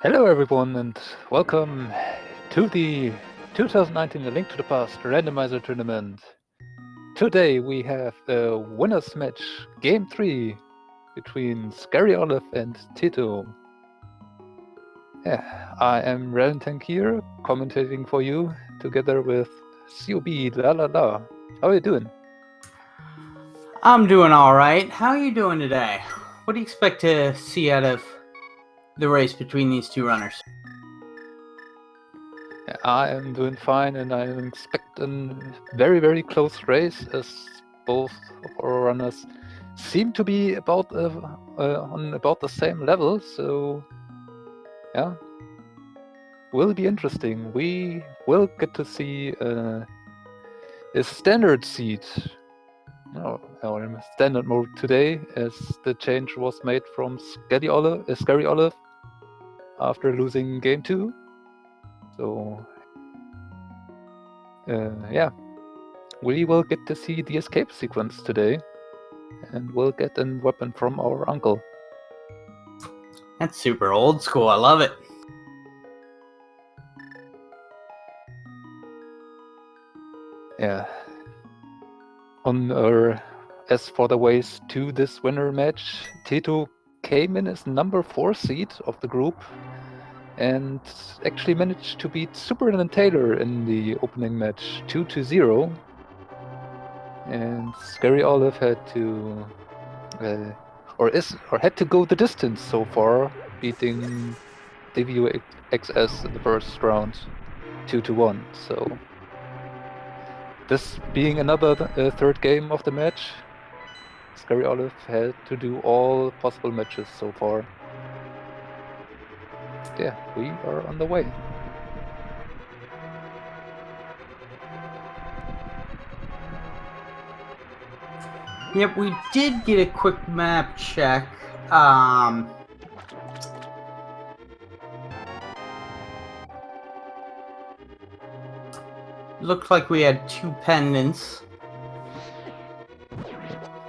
Hello everyone and welcome to the 2019 A Link to the Past Randomizer Tournament. Today we have a winner's match, Game 3, between Scaryolive and Teto. Yeah, I am Rantank here, commentating for you, together with COB La La La. How are you doing? I'm doing alright. How are you doing today? What do you expect to see out of the race between these two runners? I am doing fine and I expect a very close race as both of our runners seem to be on about the same level, so yeah, will be interesting. We will get to see a standard seed, or in standard mode today, as the change was made from Scaryolive after losing game 2. So yeah, we will get to see the escape sequence today, and we'll get a weapon from our uncle. That's super old school. I love it. Yeah. As for the ways to this winner match, Teto came in as number 4 seed of the group and actually managed to beat Superman and Taylor in the opening match 2-0. And Scaryolive had to had to go the distance so far, beating DVUXS in the first round 2-1. So this being another third game of the match, Scaryolive had to do all possible matches so far. Yeah, we are on the way. Yep, we did get a quick map check. Looked like we had 2 pendants.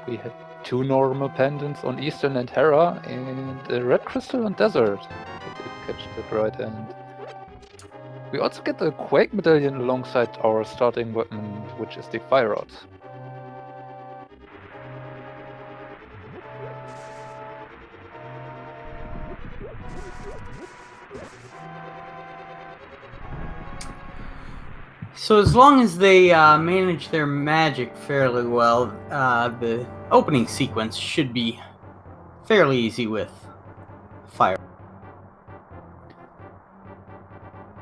We had 2 normal pendants on Eastern and Hera, and a red crystal on Desert. I did catch that right, and we also get a Quake medallion alongside our starting weapon, which is the Fire Rod. So as long as they manage their magic fairly well, the opening sequence should be fairly easy with fire.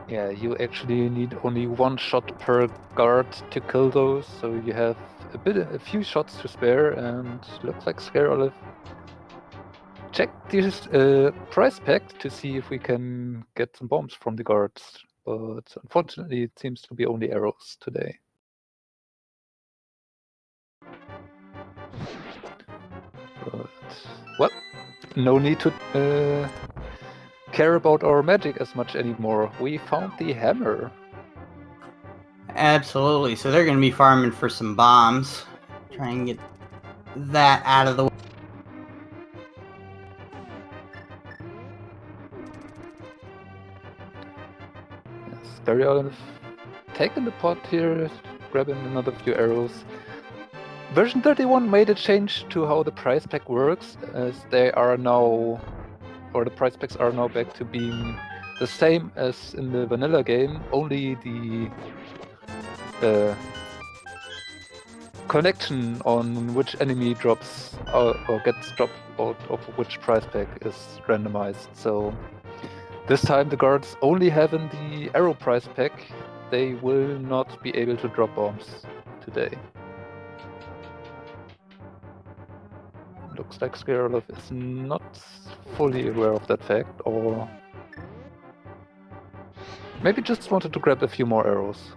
Yeah, you actually need only 1 shot per guard to kill those, so you have a few shots to spare, and looks like Scaryolive checked this price pack to see if we can get some bombs from the guards, but unfortunately it seems to be only arrows today. But, well, no need to care about our magic as much anymore. We found the hammer. Absolutely. So they're going to be farming for some bombs. Try and get that out of the way. Scaryolive taking the pot here, grabbing another few arrows. Version 31 made a change to how the price pack works, as they are now, or the price packs are now back to being the same as in the vanilla game, only the connection on which enemy drops or gets dropped out of which price pack is randomized. So this time the guards only have in the arrow price pack. They will not be able to drop bombs today. Looks like Scaryolive is not fully aware of that fact, or maybe just wanted to grab a few more arrows.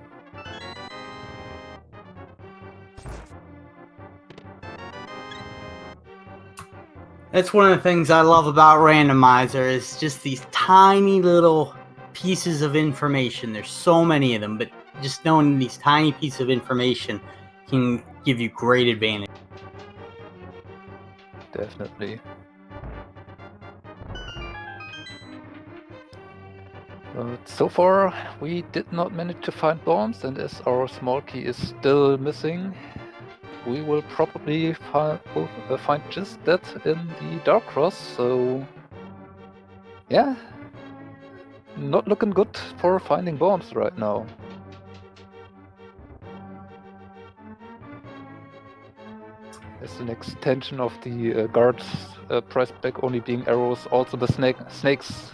That's one of the things I love about Randomizer is just these tiny little pieces of information. There's so many of them, but just knowing these tiny pieces of information can give you great advantage. Definitely. But so far, we did not manage to find bombs, and as our small key is still missing, we will probably find just that in the Dark Cross, so yeah, not looking good for finding bombs right now. As an extension of the guard's price pack only being arrows, also the snakes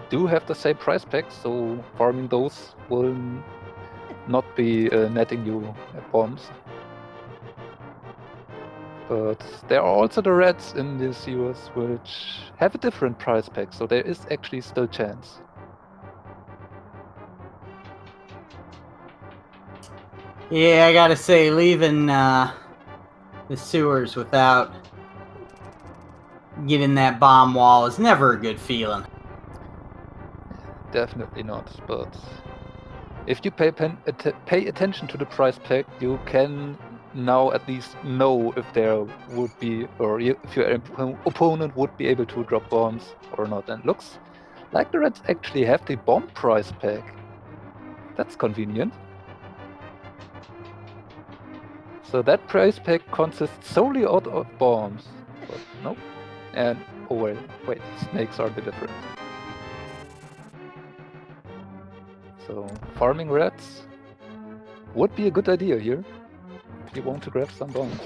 do have the same price pack, so farming those will not be netting you bombs. But there are also the rats in the sewers which have a different price pack, so there is actually still chance. Yeah, I gotta say, leaving the sewers without getting that bomb wall is never a good feeling. Definitely not, but if you pay attention to the price pack, you can now at least know if there would be, or if your opponent would be able to drop bombs or not. And looks like the rats actually have the bomb price pack. That's convenient. So that price pack consists solely out of bombs. But nope. And oh wait, snakes are a bit different. So farming rats would be a good idea here if you want to grab some bombs.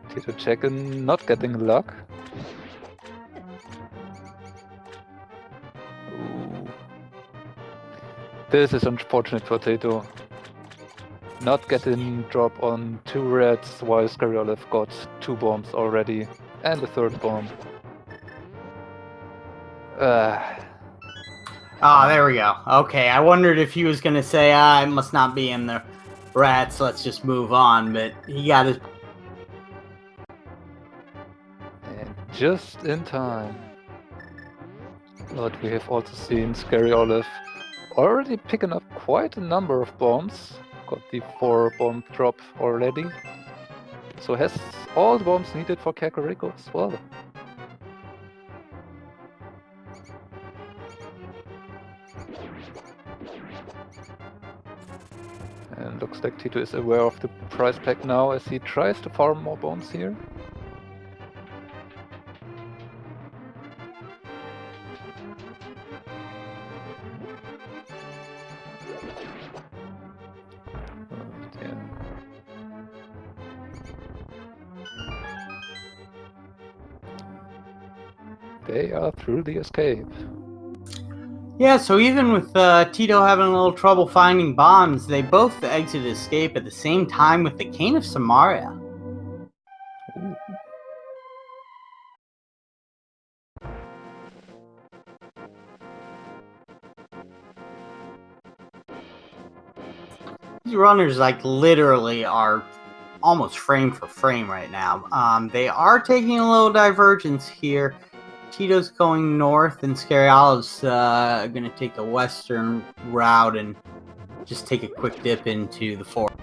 Teto checking, not getting luck. Ooh. This is unfortunate for Teto. Not getting drop on 2 rats while Scaryolive got 2 bombs already and a 3rd bomb. There we go. Okay, I wondered if he was gonna say, it must not be in the rats, let's just move on, but he got his... And just in time. But we have also seen Scaryolive already picking up quite a number of bombs. Got the 4 bomb drop already. So has all the bombs needed for Kakariko as well. And looks like Teto is aware of the price pack now as he tries to farm more bombs here. But, yeah. They are through the escape. Yeah, so even with Teto having a little trouble finding bombs, they both exit escape at the same time with the Cane of Samaria. Ooh. These runners, like, literally are almost frame for frame right now. They are taking a little divergence here. Tito's going north, and Scaryolive's going to take a western route and just take a quick dip into the forest.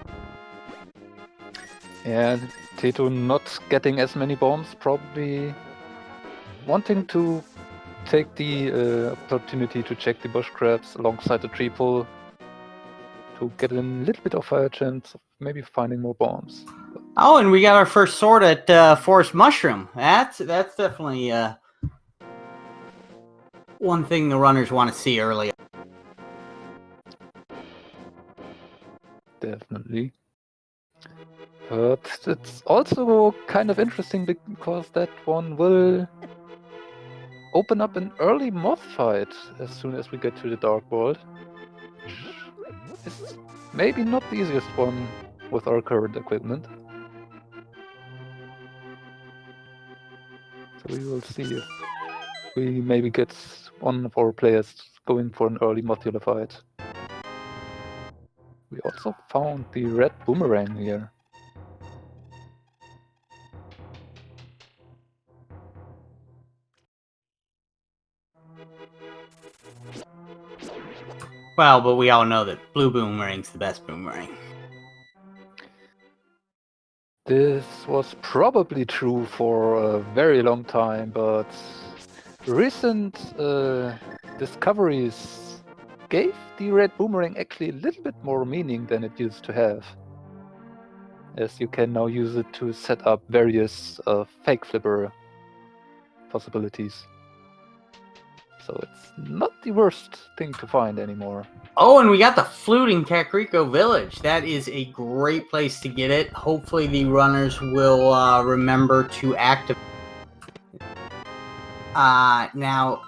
And Teto not getting as many bombs, probably wanting to take the opportunity to check the bush crabs alongside the tree pull to get a little bit of a chance of maybe finding more bombs. Oh, and we got our first sword at Forest Mushroom. That's definitely one thing the runners want to see early. Definitely. But it's also kind of interesting because that one will open up an early moth fight as soon as we get to the Dark World. It's maybe not the easiest one with our current equipment. So we will see if we maybe get one of our players going for an early modular fight. We also found the red boomerang here. Well, but we all know that blue boomerang's the best boomerang. This was probably true for a very long time, but recent discoveries gave the red boomerang actually a little bit more meaning than it used to have, as you can now use it to set up various fake flipper possibilities. So it's not the worst thing to find anymore. Oh, and we got the flute in Kakariko Village. That is a great place to get it. Hopefully the runners will remember to activate. Now,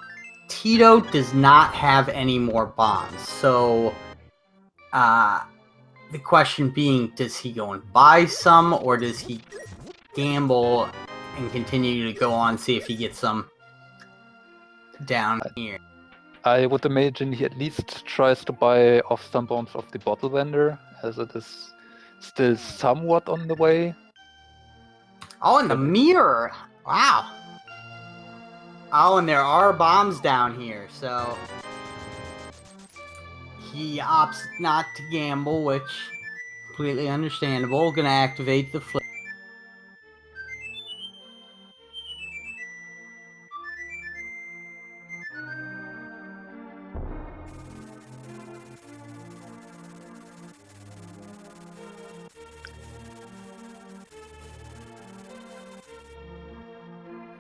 Teto does not have any more bombs. So, the question being, does he go and buy some, or does he gamble and continue to go on, see if he gets some down here? I would imagine he at least tries to buy off some bombs of the bottle vendor, as it is still somewhat on the way. Oh, and the mirror! Wow. Oh, and there are bombs down here, so he opts not to gamble, which completely understandable. Gonna activate the flip.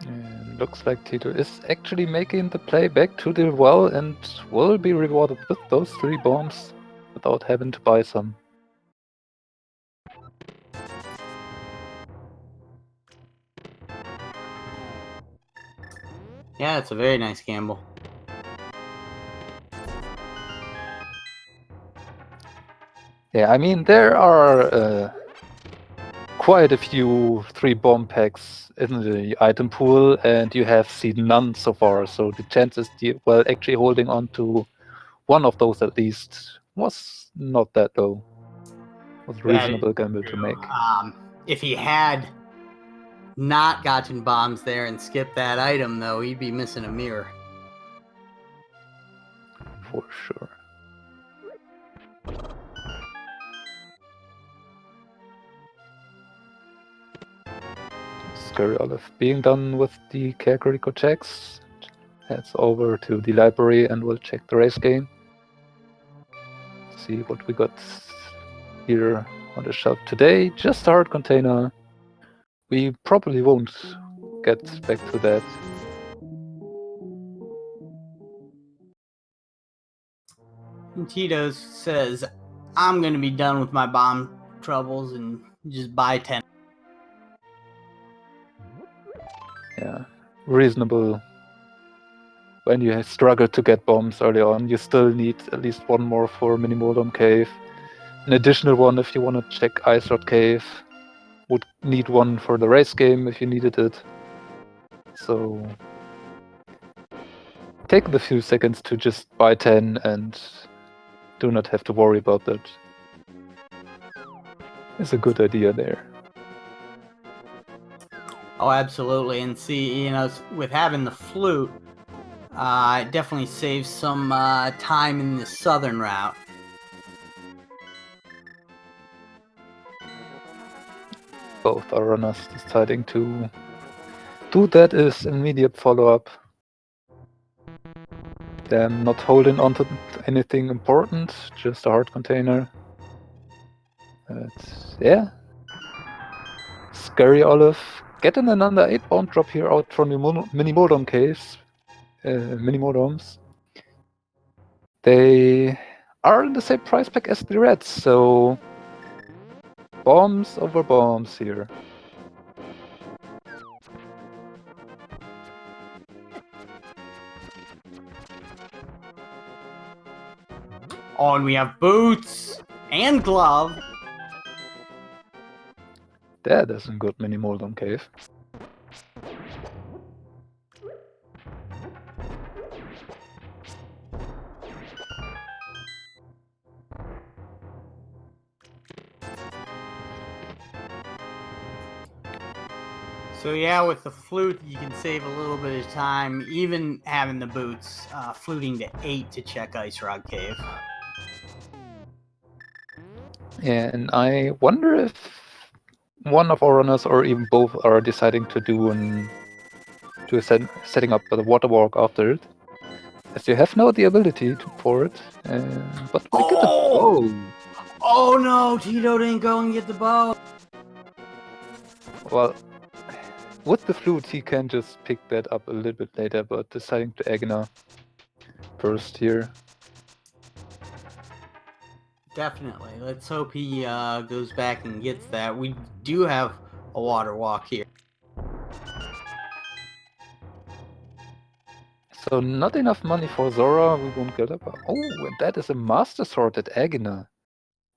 And looks like Teto is actually making the play back to the well and will be rewarded with those 3 bombs without having to buy some. Yeah, it's a very nice gamble. Yeah, I mean, there are quite a few 3 bomb packs in the item pool, and you have seen none so far, so the chances well actually holding on to one of those at least was not that low. Was a reasonable gamble to make. If he had not gotten bombs there and skipped that item, though, he'd be missing a mirror. For sure. Scaryolive being done with the Kakariko checks, heads over to the library and we'll check the race game. See what we got here on the shelf today. Just a hard container. We probably won't get back to that. And Teto says, I'm gonna be done with my bomb troubles and just buy 10. Yeah, reasonable. When you struggle to get bombs early on, you still need at least one more for Minimoldom Cave. An additional one if you want to check Ice Rod Cave. Would need one for the race game if you needed it. So take the few seconds to just buy 10 and do not have to worry about that. It's a good idea there. Oh, absolutely. And see, you know, with having the flute, it definitely saves some time in the southern route. Both are runners deciding to do that as immediate follow-up. Them not holding on to anything important, just a hard container. Yeah. Scaryolive getting another 8 bound drop here out from the Minimodom caves. Minimodoms. They are in the same price pack as the Reds, so bombs over bombs here. Oh, and we have boots and glove. That is a good Minimoldom cave. So yeah, with the flute, you can save a little bit of time, even having the boots, fluting to 8 to check Ice Rod Cave. And I wonder if one of our runners or even both are deciding to do an to setting up the water walk after it, as you have now the ability for it. But we get the bow. Oh no, Teto didn't go and get the bow. Well, with the flute, he can just pick that up a little bit later, but deciding to Agna first here. Definitely. Let's hope he goes back and gets that. We do have a water walk here. So not enough money for Zora, we won't get up. Oh, and that is a Master Sword at Agna.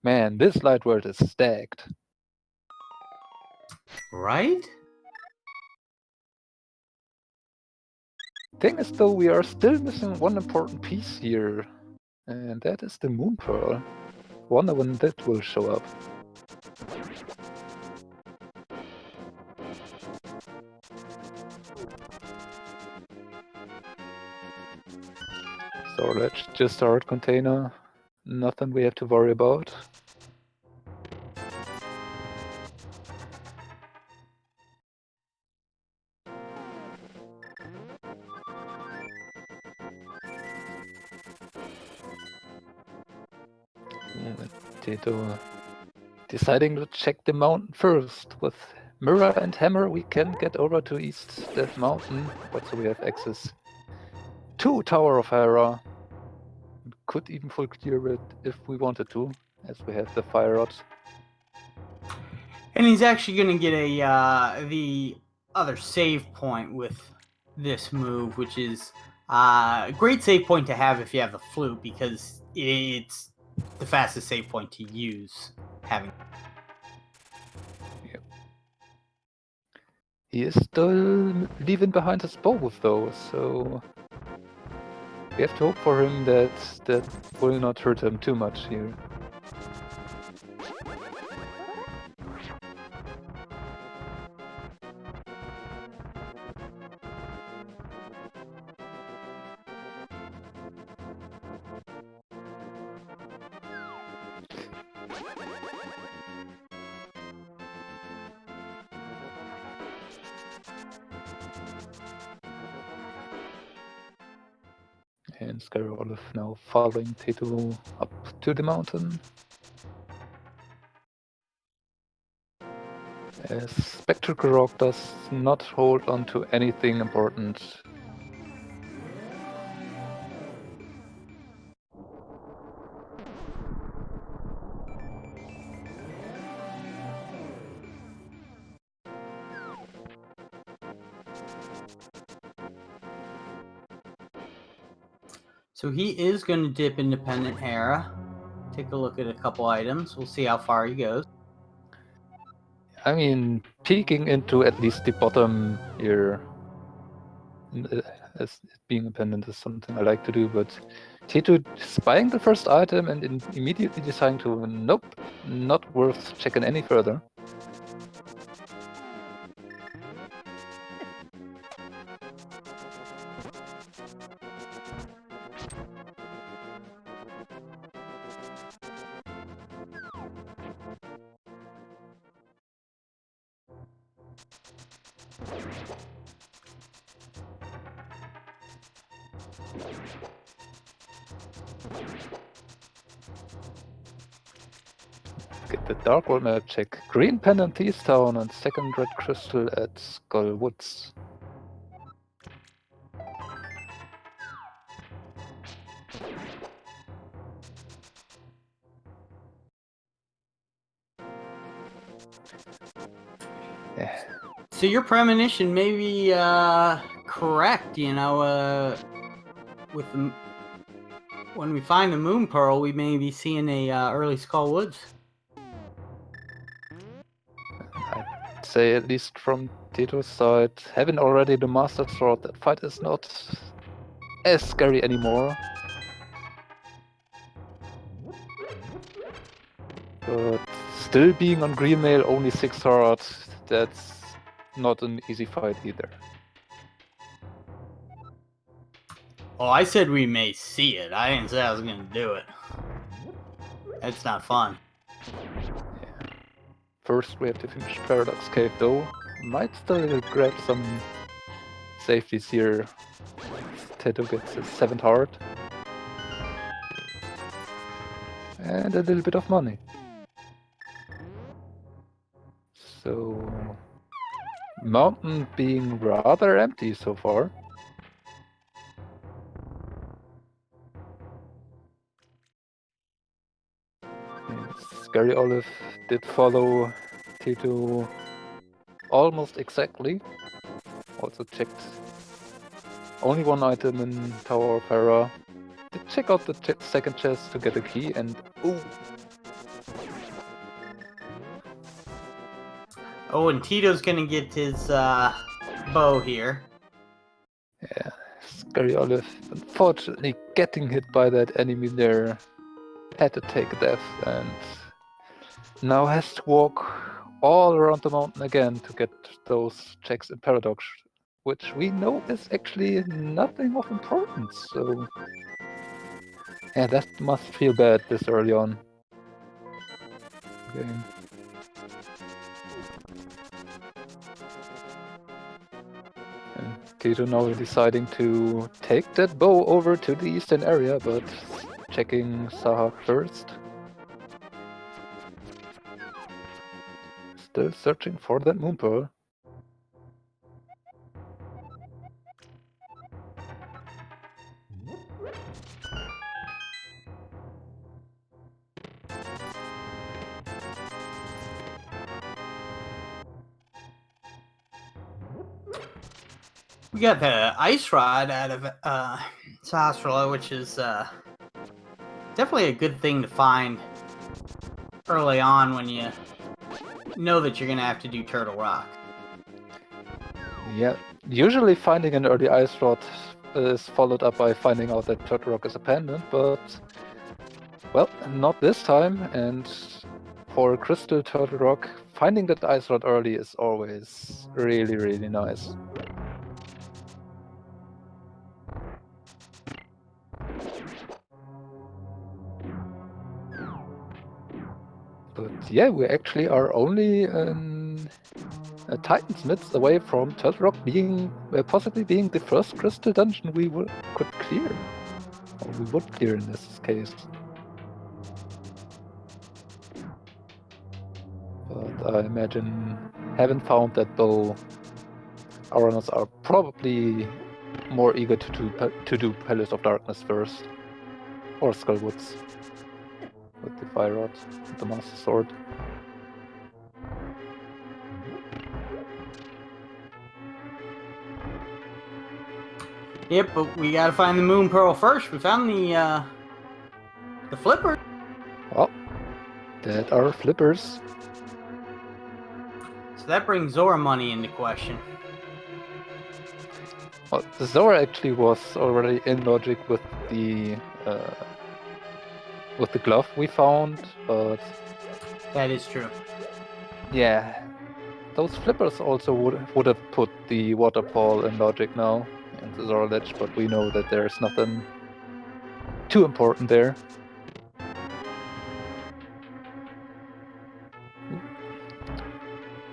Man, this light world is stacked. Right? Thing is though, we are still missing one important piece here. And that is the Moon Pearl. Wonder when that will show up. So let's just start container. Nothing we have to worry about. Teto deciding to check the mountain first. With Mirror and Hammer we can get over to East Death Mountain, but so we have access to Tower of Hera. Could even full clear it if we wanted to, as we have the Fire Rod. And he's actually going to get the other save point with this move, which is a great save point to have if you have the flute, because it's the fastest save point to use. Yep. He is still leaving behind his bow though, so we have to hope for him that that will not hurt him too much here. And Scaryolive now following Teto up to the mountain. As Spectral Rock does not hold on to anything important. So he is going to dip Independent Hera. Take a look at a couple items. We'll see how far he goes. I mean, peeking into at least the bottom here as being a pendant is something I like to do, but Teto spying the first item and immediately deciding to, nope, not worth checking any further. Get the Dark World map check. Green pendant East Town and second red crystal at Skull Woods. Yeah. So your premonition may be correct, you know, with the, when we find the Moon Pearl, we may be seeing a early Skull Woods. I'd say at least from Teto's side, having already the Master Sword, that fight is not as scary anymore. But still being on Green Mail, only 6 hearts, that's not an easy fight either. Oh, I said we may see it. I didn't say I was going to do it. It's not fun. Yeah. First we have to finish Paradox Cave though. Might still grab some safeties here. Teto gets his 7th heart. And a little bit of money. So, mountain being rather empty so far. Scaryolive did follow Teto almost exactly. Also checked only one item in Tower of Hera. Did check out the second chest to get a key, and ooh! Oh, and Tito's gonna get his bow here. Yeah, Scaryolive, unfortunately getting hit by that enemy there, had to take a death, and now has to walk all around the mountain again to get those checks in Paradox, which we know is actually nothing of importance, so... Yeah, that must feel bad this early on. Okay. And Teto now deciding to take that bow over to the eastern area, but checking Sahak first. Still searching for that moon pearl. We got the ice rod out of Sasrala, which is definitely a good thing to find early on when you know that you're gonna have to do Turtle Rock. Yeah, usually finding an early ice rod is followed up by finding out that Turtle Rock is abandoned, but... well, not this time, and for Crystal Turtle Rock, finding that ice rod early is always really, really nice. But yeah, we actually are only a Titan's Midst away from Turtle Rock being possibly being the first crystal dungeon we could clear. Or we would clear in this case. But I imagine, having found that bow, our runners are probably more eager to do Palace of Darkness first. Or Skullwoods. With the Fire Rod and the Master Sword. Yep, but we gotta find the moon pearl first. We found the flipper. Well, that are flippers. So that brings Zora money into question. Well, Zora actually was already in logic with the glove we found, but That is true. yeah, those flippers also would have put the waterfall in logic now and the Zora ledge, but we know that there's nothing too important there.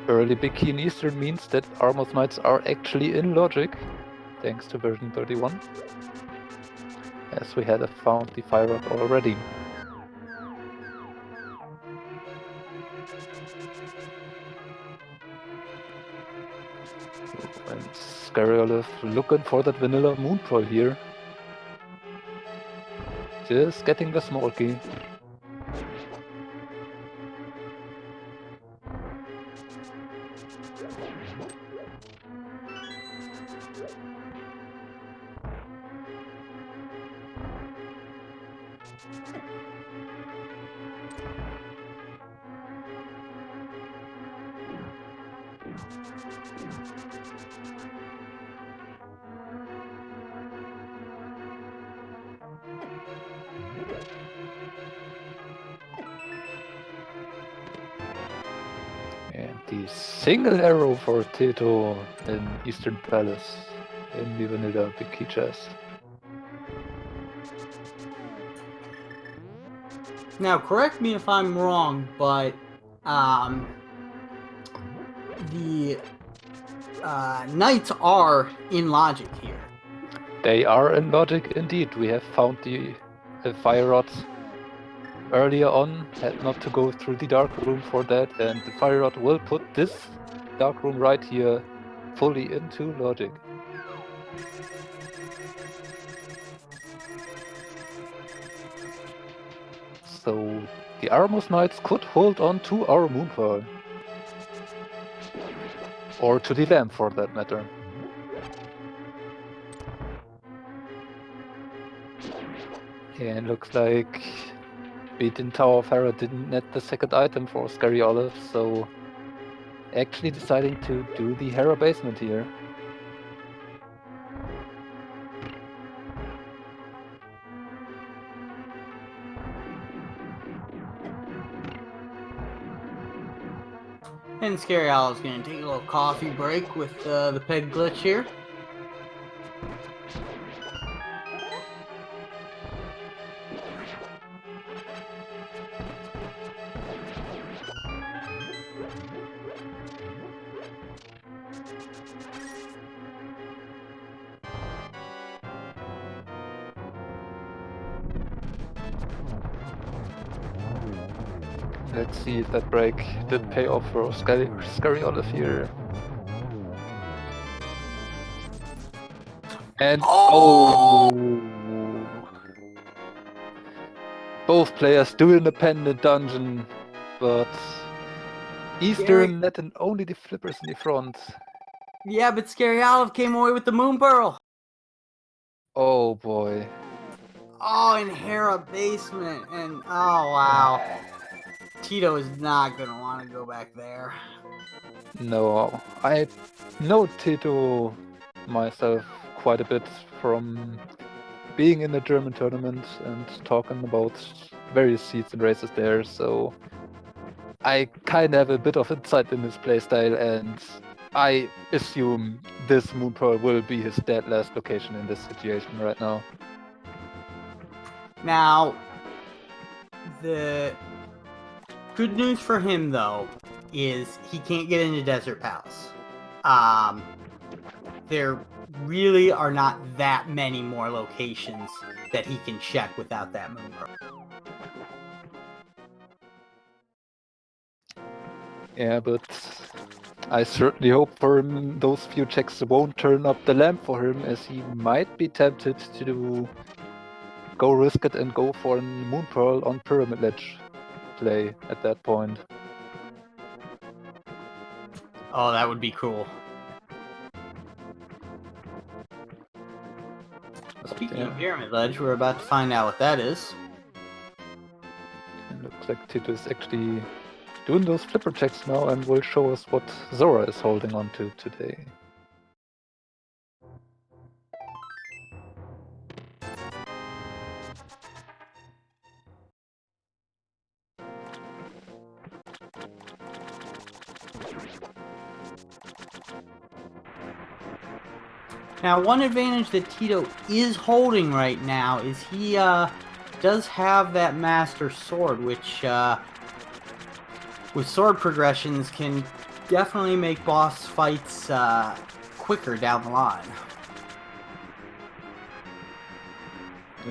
Early Big Key in Eastern means that Armor's Knights are actually in logic, thanks to version 31, as we had found the Fire Rod already. And Scaryolive looking for that vanilla moon pearl here. Just getting the small key. And the single arrow for Teto in Eastern Palace in the vanilla big key chest. Now, correct me if I'm wrong, but the knights are in logic here. They are in logic indeed. We have found the fire rod earlier on, had not to go through the dark room for that, and the fire rod will put this dark room right here fully into logic. So the Armos Knights could hold on to our moon pearl. Or to the lamp for that matter. And looks like beating Tower of Hera didn't net the second item for Scaryolive, so actually deciding to do the Hera basement here. And Scaryolive's gonna take a little coffee break with the peg glitch here. Let's see if that break did pay off for Scaryolive here. And both players do independent dungeon, but Eastern netting only the flippers in the front. Yeah, but Scaryolive came away with the moon pearl. Oh boy. Oh, in Hera basement, and oh wow. Teto is not gonna want to go back there. No, I know Teto myself quite a bit from being in the German tournament and talking about various seeds and races there, so I kind of have a bit of insight in his playstyle, and I assume this Moon Pearl will be his dead last location in this situation right now. Now, the good news for him, though, is he can't get into Desert Palace. There really are not that many more locations that he can check without that moon pearl. Yeah, but I certainly hope for him those few checks won't turn up the lamp for him, as he might be tempted to go risk it and go for a Moon Pearl on Pyramid Ledge play at that point. Oh, that would be cool. Speaking of Pyramid Ledge, we're about to find out what that is. It looks like Teto is actually doing those flipper checks now and will show us what Zora is holding on to today. Now, one advantage that Teto is holding right now is he does have that Master Sword, which with sword progressions can definitely make boss fights quicker down the line.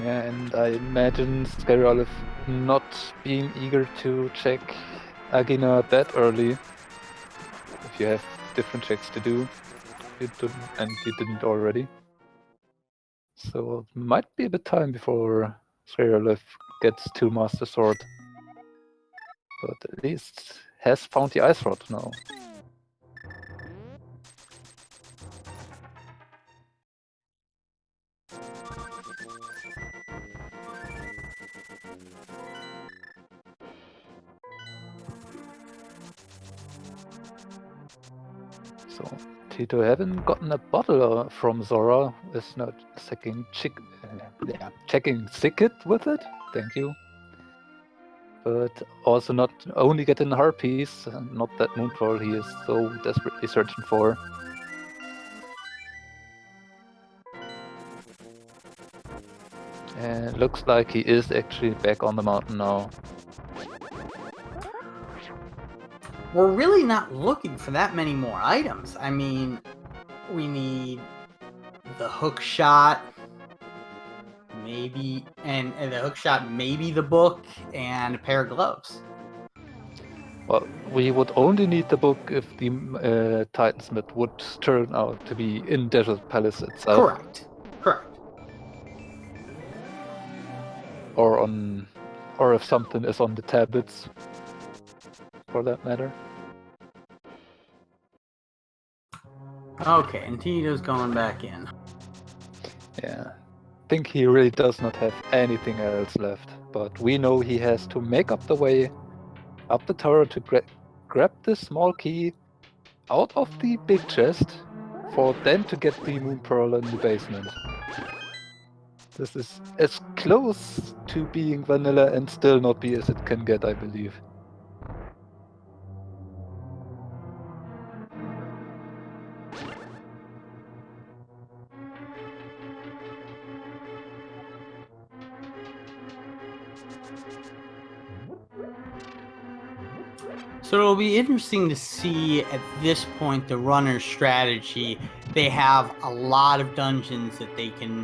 Yeah, and I imagine Scaryolive not being eager to check Agina that early. If you have different checks to do, you didn't already. So it might be a bit time before Scaryolive gets to Master Sword. But at least has found the Ice Rod now. So Teto haven't gotten a bottle from Zora, is not checking Sicket with it. Thank you. But also not only getting Harpies, not that Moon Pearl he is so desperately searching for. And it looks like he is actually back on the mountain now. We're really not looking for that many more items. I mean, we need the hook shot, maybe, and the hook shot, maybe the book, and a pair of gloves. Well, we would only need the book if the Titansmith would turn out to be in Desert Palace itself. Correct. Or if something is on the tablets, for that matter. Okay, and Tito's going back in. Yeah. I think he really does not have anything else left, but we know he has to make up the way up the tower to grab this small key out of the big chest for then to get the Moon Pearl in the basement. This is as close to being vanilla and still not be as it can get, I believe. So it'll be interesting to see at this point the runner's strategy. They have a lot of dungeons that they can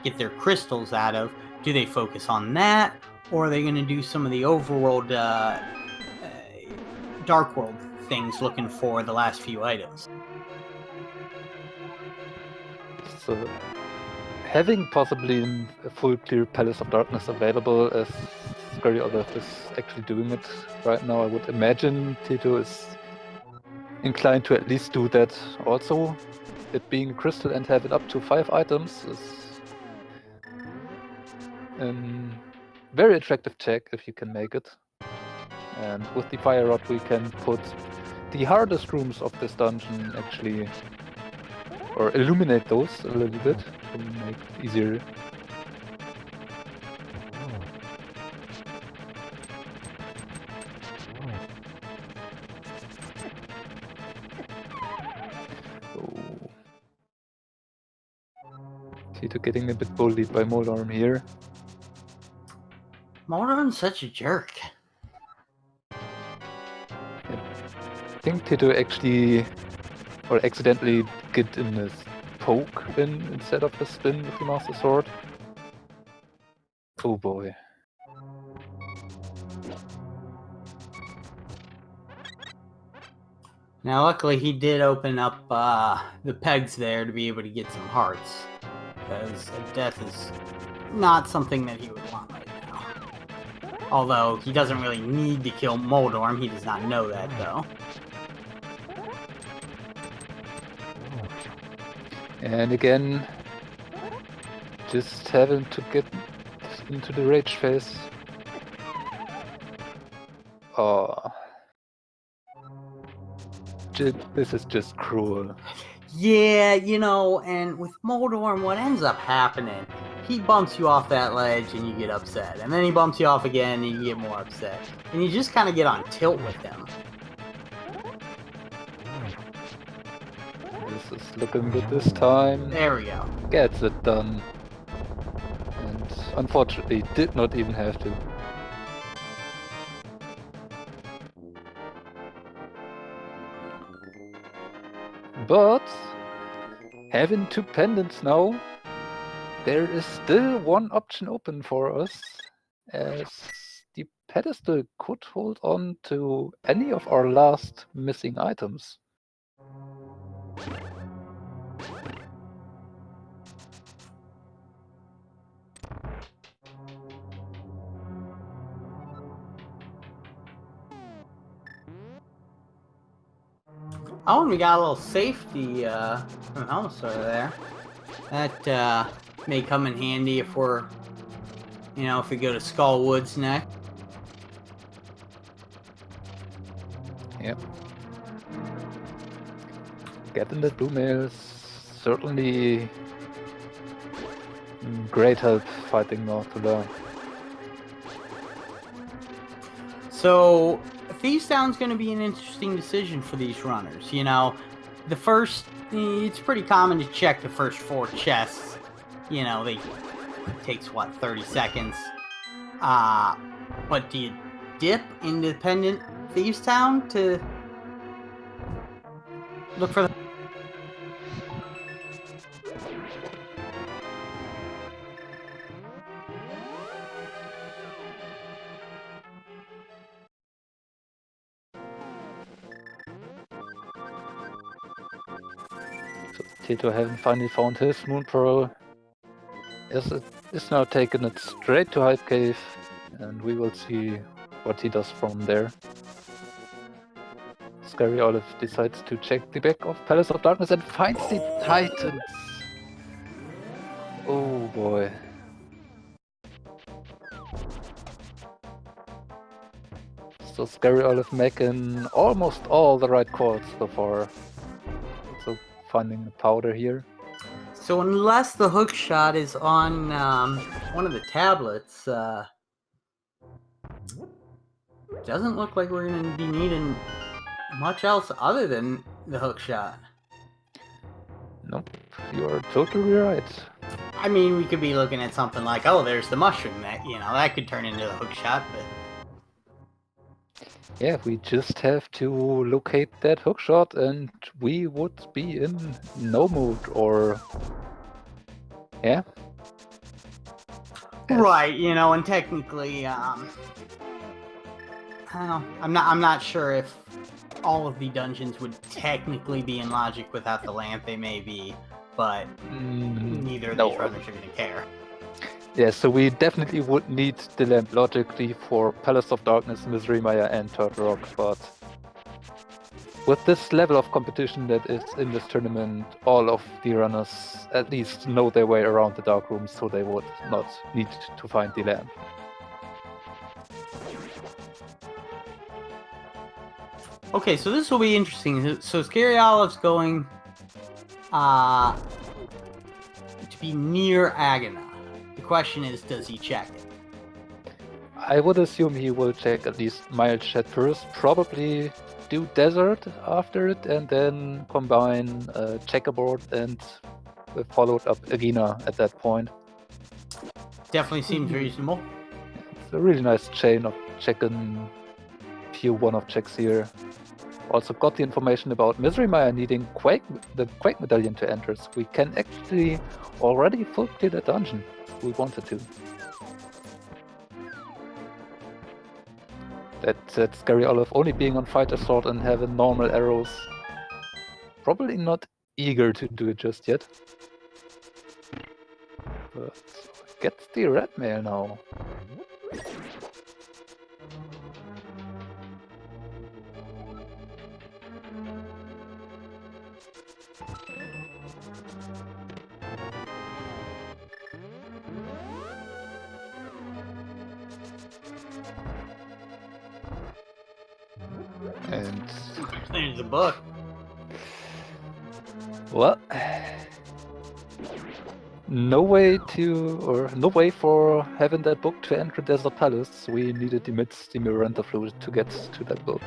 get their crystals out of. Do they focus on that, or are they going to do some of the overworld, dark world things, looking for the last few items? So, having possibly a full clear Palace of Darkness available as Scaryolive is actually doing it right now, I would imagine Teto is inclined to at least do that. Also, it being crystal and having up to 5 items is a very attractive check if you can make it. And with the fire rod we can put the hardest rooms of this dungeon actually, or illuminate those a little bit to make it easier. Oh. Teto getting a bit bullied by Moldarm here. Moldarm's such a jerk. I think Teto actually, or accidentally, get in this poke instead of the spin with the Master Sword. Oh boy. Now, luckily, he did open up the pegs there to be able to get some hearts, because a death is not something that he would want right now. Although, he doesn't really need to kill Moldarm, he does not know that, though. And again, just having to get into the rage phase. Oh. This is just cruel. Yeah, you know, and with Moldarm, what ends up happening, he bumps you off that ledge and you get upset. And then he bumps you off again and you get more upset. And you just kind of get on tilt with him. This is looking good this time. There we go. Gets it done. And unfortunately did not even have to. But having 2 pendants now, there is still one option open for us, as the pedestal could hold on to any of our last missing items. Oh, and we got a little safety from Helmstar there. That may come in handy if we're, you know, if we go to Skull Woods next. Yep. Getting the blue mail is certainly great help fighting Northula. So, Thieves Town's going to be an interesting decision for these runners. You know, the first, it's pretty common to check the first 4 chests. You know, it takes, what, 30 seconds? But do you dip independent Thieves Town to look for So Teto having finally found his Moon Pearl. Yes, it is now taking it straight to Hype Cave, and we will see what he does from there. Scaryolive decides to check the back of Palace of Darkness and finds the Titans. Oh boy. So Scaryolive making almost all the right calls so far. Also finding the powder here. So unless the hook shot is on one of the tablets, doesn't look like we're going to be needing much else other than the hook shot. Nope, you are totally right. I mean, we could be looking at something like, oh, there's the mushroom that, that could turn into the hook shot, but... Yeah, we just have to locate that hookshot and we would be in no mood or... Yeah? Yes. Right, and technically, I don't know. I'm not sure if all of the dungeons would technically be in logic without the lamp. They may be, but neither of these runners are going to care. Yeah, so we definitely would need the lamp logically for Palace of Darkness, Misery Mire, and Turtle Rock, but with this level of competition that is in this tournament, all of the runners at least know their way around the dark rooms, so they would not need to find the lamp. Okay, so this will be interesting. So Scaryolive's going to be near Agana. The question is, does he check it? I would assume he will check at least Mild Shed first, probably do Desert after it, and then combine Checkerboard and followed up Agina at that point. Definitely seems reasonable. It's a really nice chain of checking few one-off checks here. Also got the information about Misery Mire needing the Quake Medallion to enter, so we can actually already full clear the dungeon if we wanted to. That's Scaryolive only being on Fighter Sword and having normal arrows. Probably not eager to do it just yet. But gets the red mail now. And there's the book. Well, no way for having that book to enter Desert Palace. We needed the Miranda fluid to get to that book.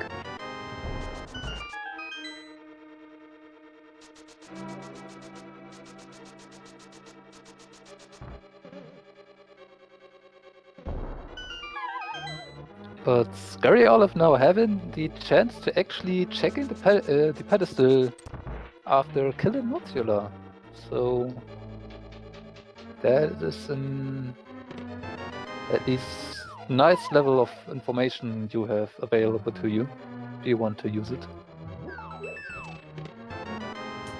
But Scaryolive now having the chance to actually check in the pedestal after killing Mozilla. So that is an at least nice level of information you have available to you if you want to use it.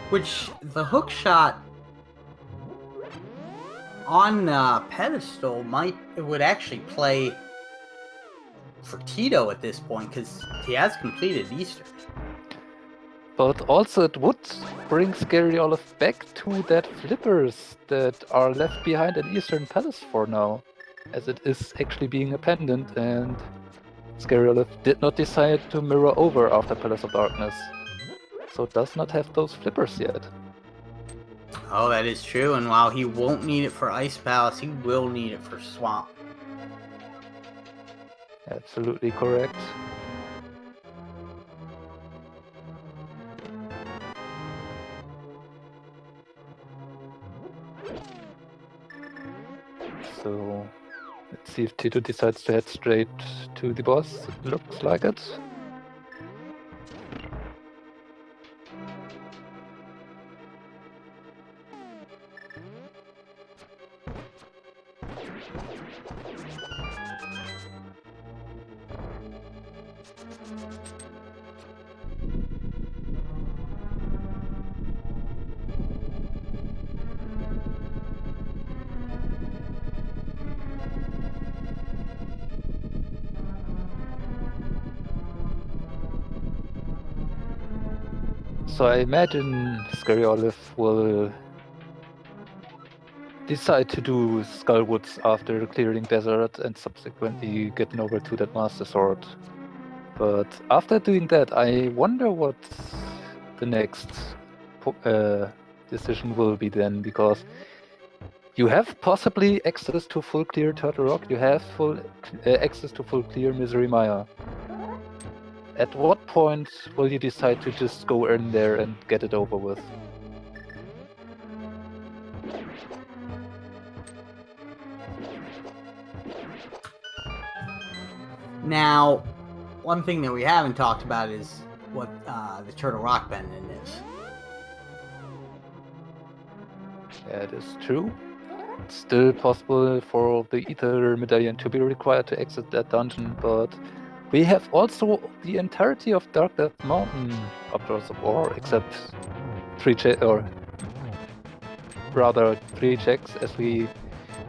Which the hook shot on pedestal would actually play for Teto at this point because he has completed Easter. But also it would bring Scaryolive back to that flippers that are left behind in Eastern Palace for now, as it is actually being a pendant, and Scaryolive did not decide to mirror over after Palace of Darkness, so it does not have those flippers yet. Oh, that is true, and while he won't need it for Ice Palace, he will need it for Swamp. Absolutely correct. So let's see if Teto decides to head straight to the boss. It looks like it. So I imagine Scaryolive will decide to do Skullwoods after clearing desert and subsequently getting over to that Master Sword. But after doing that, I wonder what the next decision will be then, because you have possibly access to full clear Turtle Rock, you have full access to full clear Misery Mire. At what point will you decide to just go in there and get it over with? Now, one thing that we haven't talked about is what the Turtle Rock Pendant is. That is true. It's still possible for the Ether Medallion to be required to exit that dungeon, but we have also the entirety of Dark Death Mountain up to us of war, except 3 checks, as we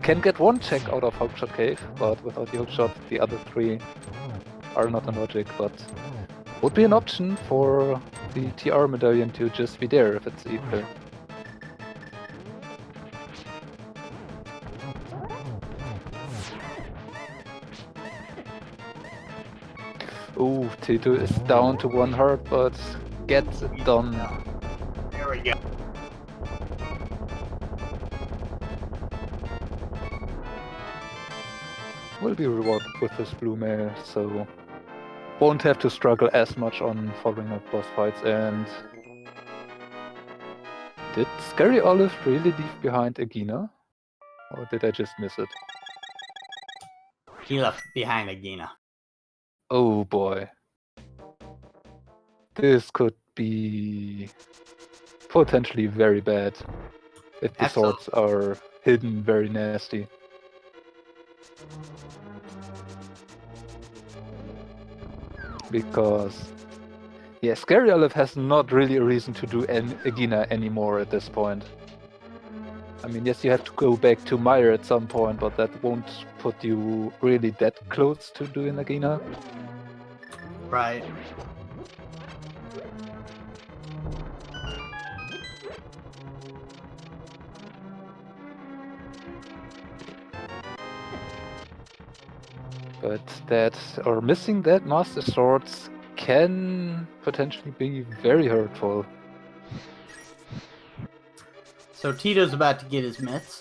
can get 1 check out of Hookshot Cave, but without the Hookshot, the other 3 are not on logic, but would be an option for the TR Medallion to just be there if it's Ether. Ooh, Teto is down to 1 heart, but gets it done. There we go. Will be rewarded with this blue mail, so won't have to struggle as much on following up boss fights. And did Scaryolive really leave behind Agina? Or did I just miss it? He left behind Agina. Oh boy. This could be potentially very bad if the swords are hidden very nasty. Because, yeah, Scaryolive has not really a reason to do Agina anymore at this point. I mean, yes, you have to go back to Mire at some point, but that won't put you really that close to doing Agina. Right. But that, or missing that Master Swords can potentially be very hurtful. So Tito's about to get his mitts.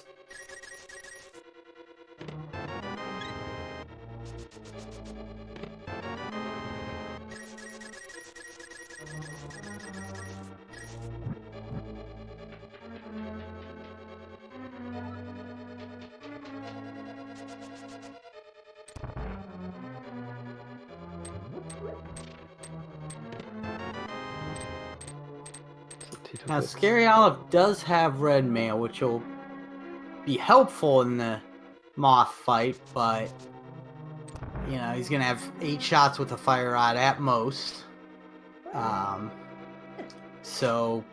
Now, Scaryolive does have red mail, which will be helpful in the Moth fight, but, you know, he's going to have 8 shots with a fire rod at most. So,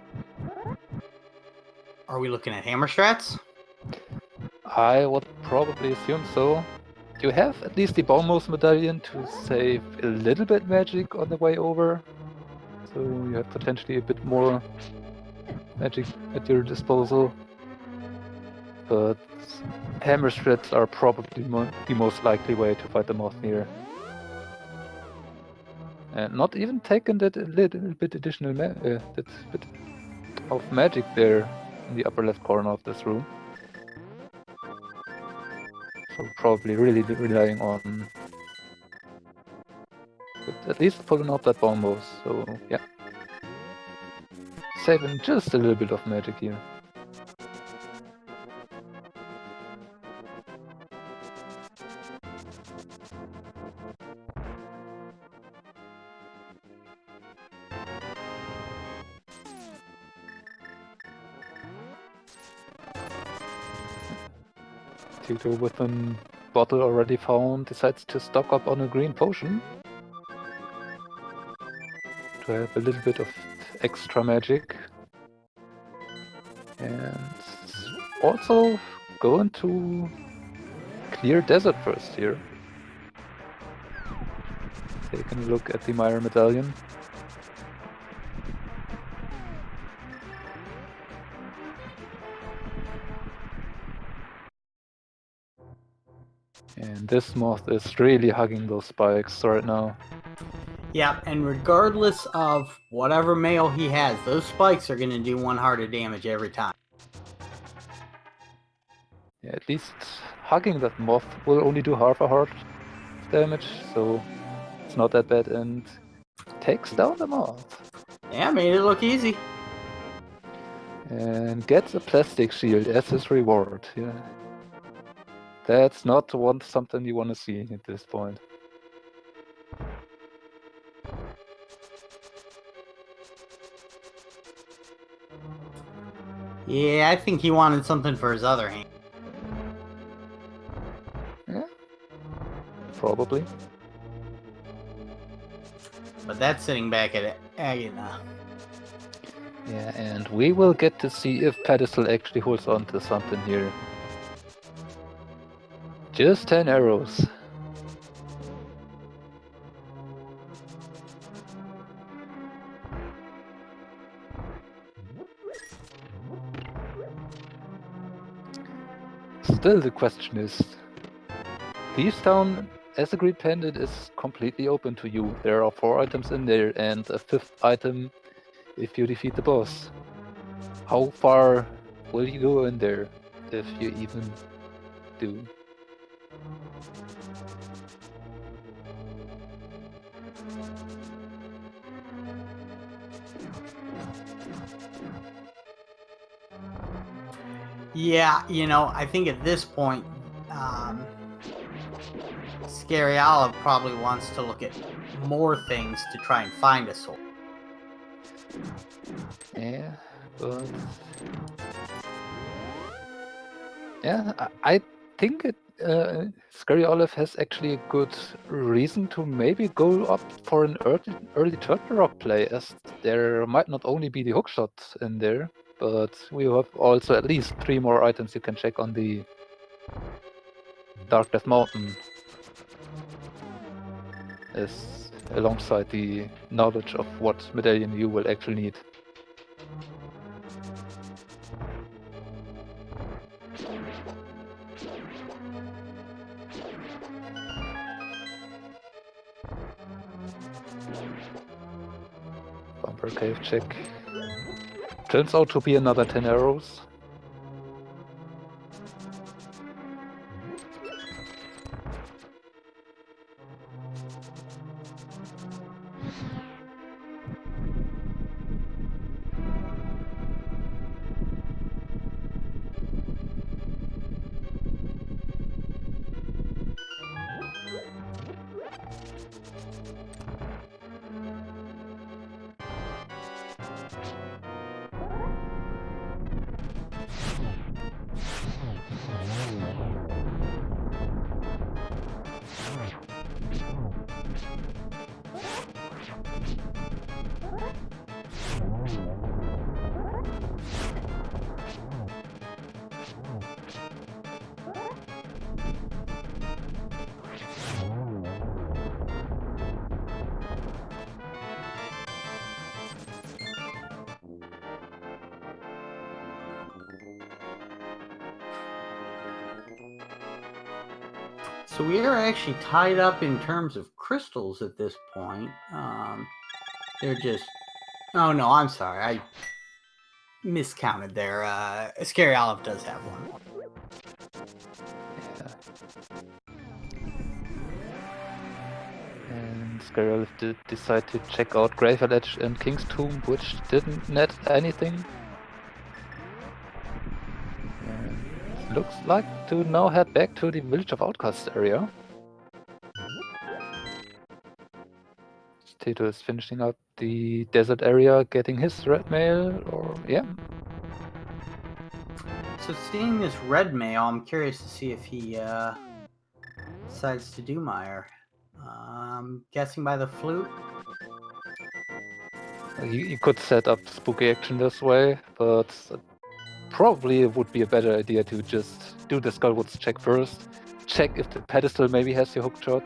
are we looking at hammer strats? I would probably assume so. You have at least the Boneless Medallion to save a little bit magic on the way over. So you have potentially a bit more magic at your disposal. But hammer strats are probably the most likely way to fight the Moth here. And not even taking that little bit additional that bit of magic there in the upper left corner of this room. So probably really relying on at least pulling out that bomb boss. So yeah, saving just a little bit of magic here. Teto, with a bottle already found, decides to stock up on a green potion to have a little bit of extra magic, and also going to clear desert first here. Taking a look at the Mire Medallion. And this moth is really hugging those spikes right now. Yeah, and regardless of whatever male he has, those spikes are going to do 1 heart of damage every time. Yeah, at least hugging that moth will only do half a heart of damage, so it's not that bad, and takes down the moth. Yeah, made it look easy. And gets a plastic shield as his reward. Yeah. That's not something you want to see at this point. Yeah, I think he wanted something for his other hand. Yeah, probably. But that's sitting back at Agina. Yeah, and we will get to see if Pedestal actually holds on to something here. Just 10 arrows. Still the question is, Thieves Town as a Green Pendant is completely open to you. There are 4 items in there and a 5th item if you defeat the boss. How far will you go in there, if you even do? Yeah, you know, I think at this point, Scaryolive probably wants to look at more things to try and find a soul. Yeah, but... Yeah, I think Scaryolive has actually a good reason to maybe go up for an early Turtle Rock play, as there might not only be the hookshot in there, but we have also at least 3 more items you can check on the Dark Death Mountain, as alongside the knowledge of what medallion you will actually need. Bumper cave check. Turns out to be another 10 arrows. So we are actually tied up in terms of crystals at this point. They're just... Oh no, I'm sorry. I miscounted there. Scaryolive does have one more. Yeah. And Scaryolive did decide to check out Graveyard Edge and King's Tomb, which didn't net anything. And looks like to now head back to the Village of Outcasts area. Teto is finishing up the desert area, getting his red mail, or yeah. So seeing this red mail, I'm curious to see if he decides to do Meyer. Guessing by the flute. You could set up spooky action this way, but probably it would be a better idea to just do the Skullwoods check first. Check if the pedestal maybe has your hook shot.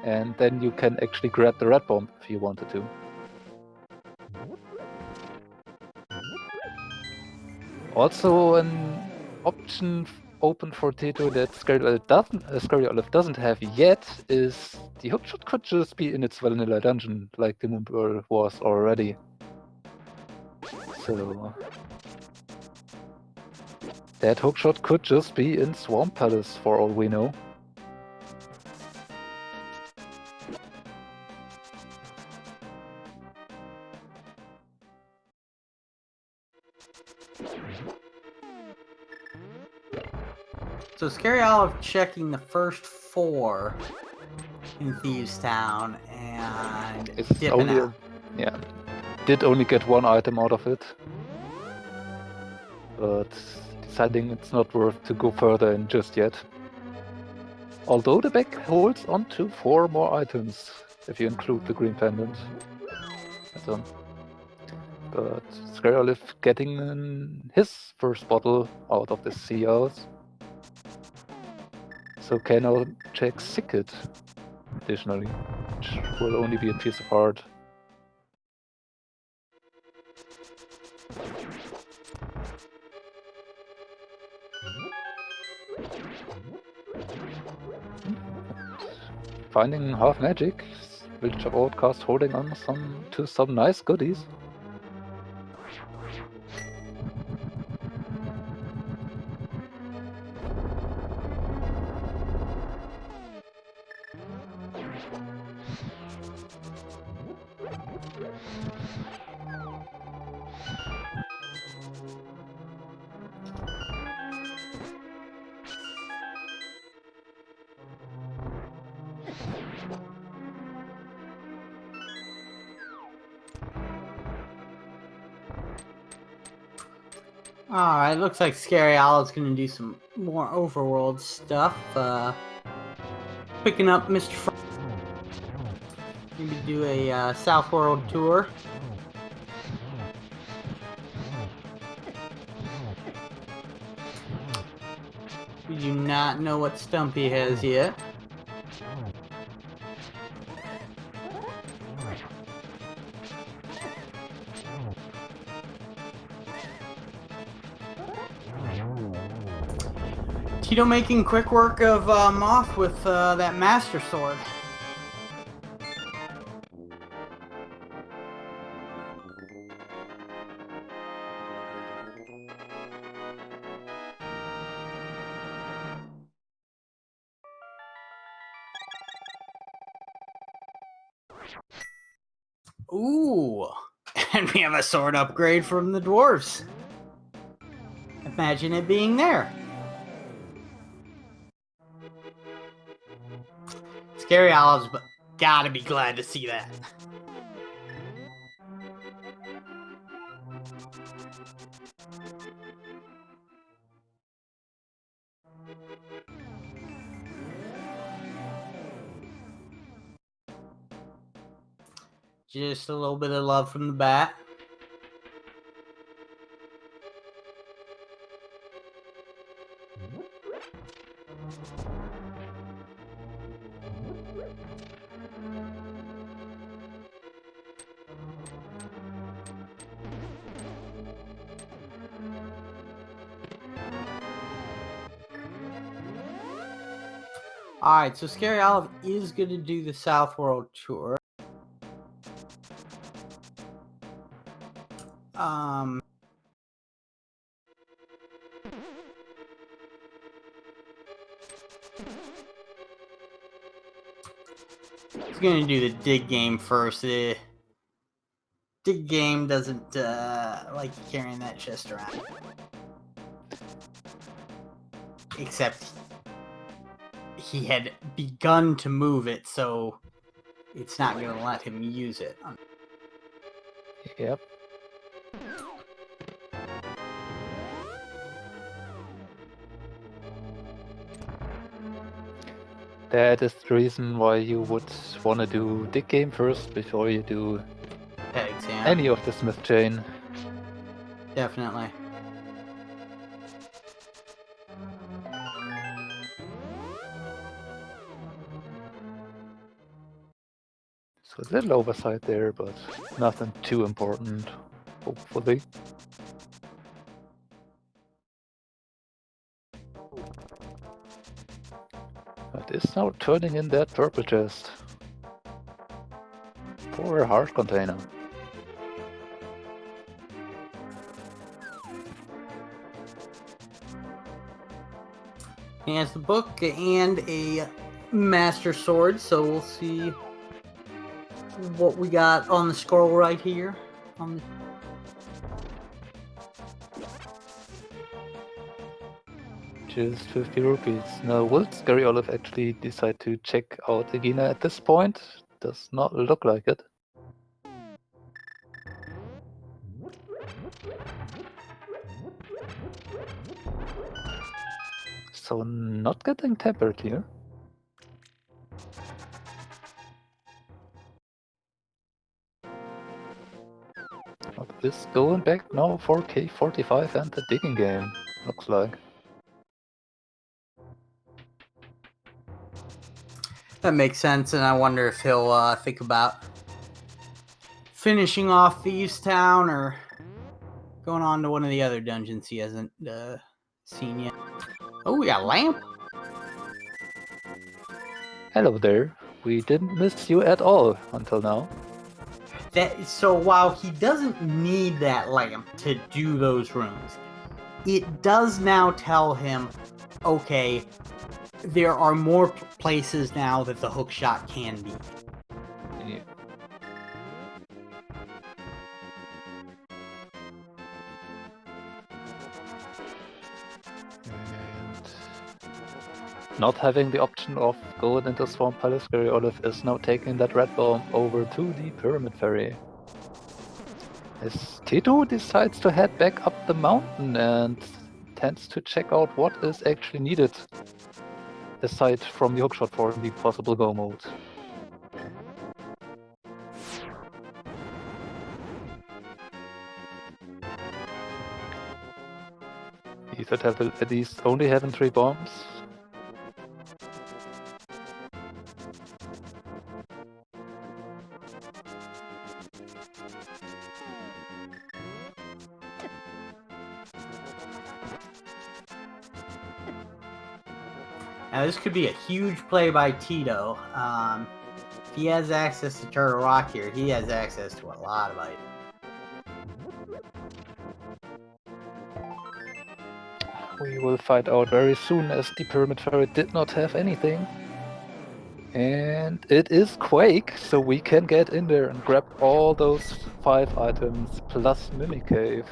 And then you can actually grab the red bomb if you wanted to. Also an option open for Teto that Scaryolive doesn't have yet is the hookshot could just be in its vanilla dungeon, like the Moonpearl was already. So that hookshot could just be in Swamp Palace for all we know. So Scaryolive checking the first 4 in Thieves Town and It's dipping only out. yeah, did only get 1 item out of it, but deciding it's not worth to go further in just yet. Although the bag holds on to 4 more items, if you include the green pendant. But Scaryolive getting his first bottle out of the sea house. So can now check Sicket additionally, which will only be a piece of art. Finding half magic, Village of Outcast holding on to some nice goodies. Alright, looks like Scaryolive's gonna do some more overworld stuff. Picking up Mr. Maybe do a South World tour. We do not know what Stumpy has yet. Teto making quick work of Moth with that Master Sword. Ooh, and we have a sword upgrade from the dwarves. Imagine it being there. Scaryolive's gotta be glad to see that. Just a little bit of love from the bat. Alright, so Scaryolive is going to do the South World tour. He's going to do the dig game first. The dig game doesn't like carrying that chest around. Except he had begun to move it, so it's not going to let him use it. Yep. That is the reason why you would want to do dig game first before you do Pegs, yeah. any of the Smith chain. Definitely. So a little oversight there, but nothing too important, hopefully. It is now turning in that purple chest. Poor heart container. He has the book and a master sword, so we'll see what we got on the scroll right here. Just 50 rupees. Now, will Scaryolive actually decide to check out Egina at this point? Does not look like it. So, not getting tempered here. But is going back now for K45 and the digging game, looks like. That makes sense, and I wonder if he'll think about finishing off Thieves Town or going on to one of the other dungeons he hasn't seen yet. Oh, we got a lamp. Hello there. We didn't miss you at all until now. So while he doesn't need that lamp to do those rooms, it does now tell him, okay, there are more places now that the hookshot can be. Yeah. And not having the option of going into Swamp Palace, Scaryolive is now taking that red bomb over to the Pyramid Ferry. As Teto decides to head back up the mountain and tends to check out what is actually needed aside from the hookshot for the possible go mode. He should have at least only having 3 bombs. Now this could be a huge play by Teto. If he has access to Turtle Rock here, he has access to a lot of items. We will find out very soon, as the Pyramid Ferry did not have anything. And it is Quake, so we can get in there and grab all those 5 items plus Mimic Cave.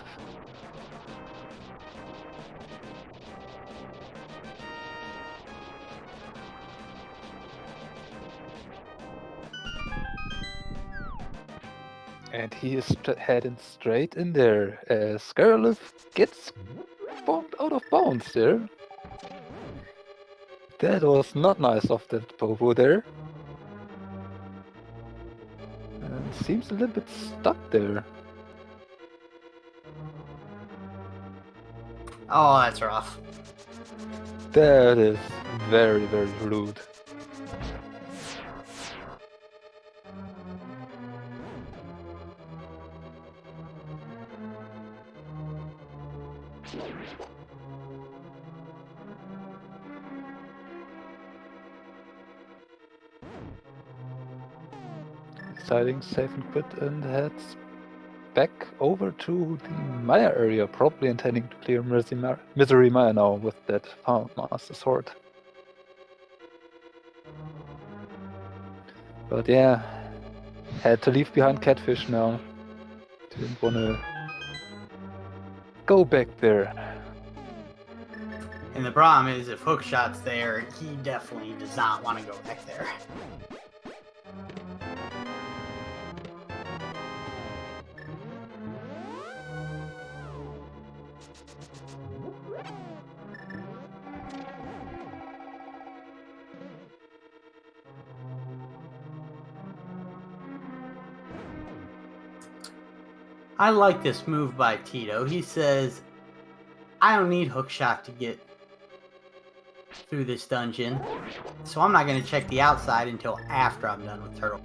And he is heading straight in there as Scaryolive gets bombed out of bounds there. That was not nice of that Popo there. And seems a little bit stuck there. Oh, that's rough. That is very, very rude. Deciding save and quit and heads back over to the Maya area, probably intending to clear Misery Maya now with that Master Sword. But yeah, had to leave behind Catfish now. Didn't wanna go back there. And the problem is, if Hookshot's there, he definitely does not want to go back there. I like this move by Teto. He says, I don't need Hookshot to get through this dungeon, so I'm not going to check the outside until after I'm done with Turtle.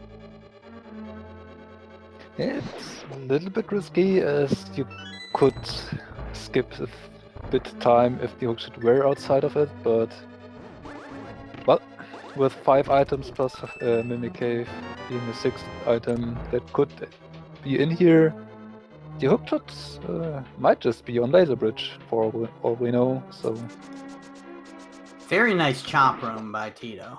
It's a little bit risky, as you could skip a bit time if the hookshot were outside of it, but well, with 5 items plus Mimic Cave being the 6th item that could be in here. The hookshots might just be on Laser Bridge for all we know, so... Very nice chomp room by Teto.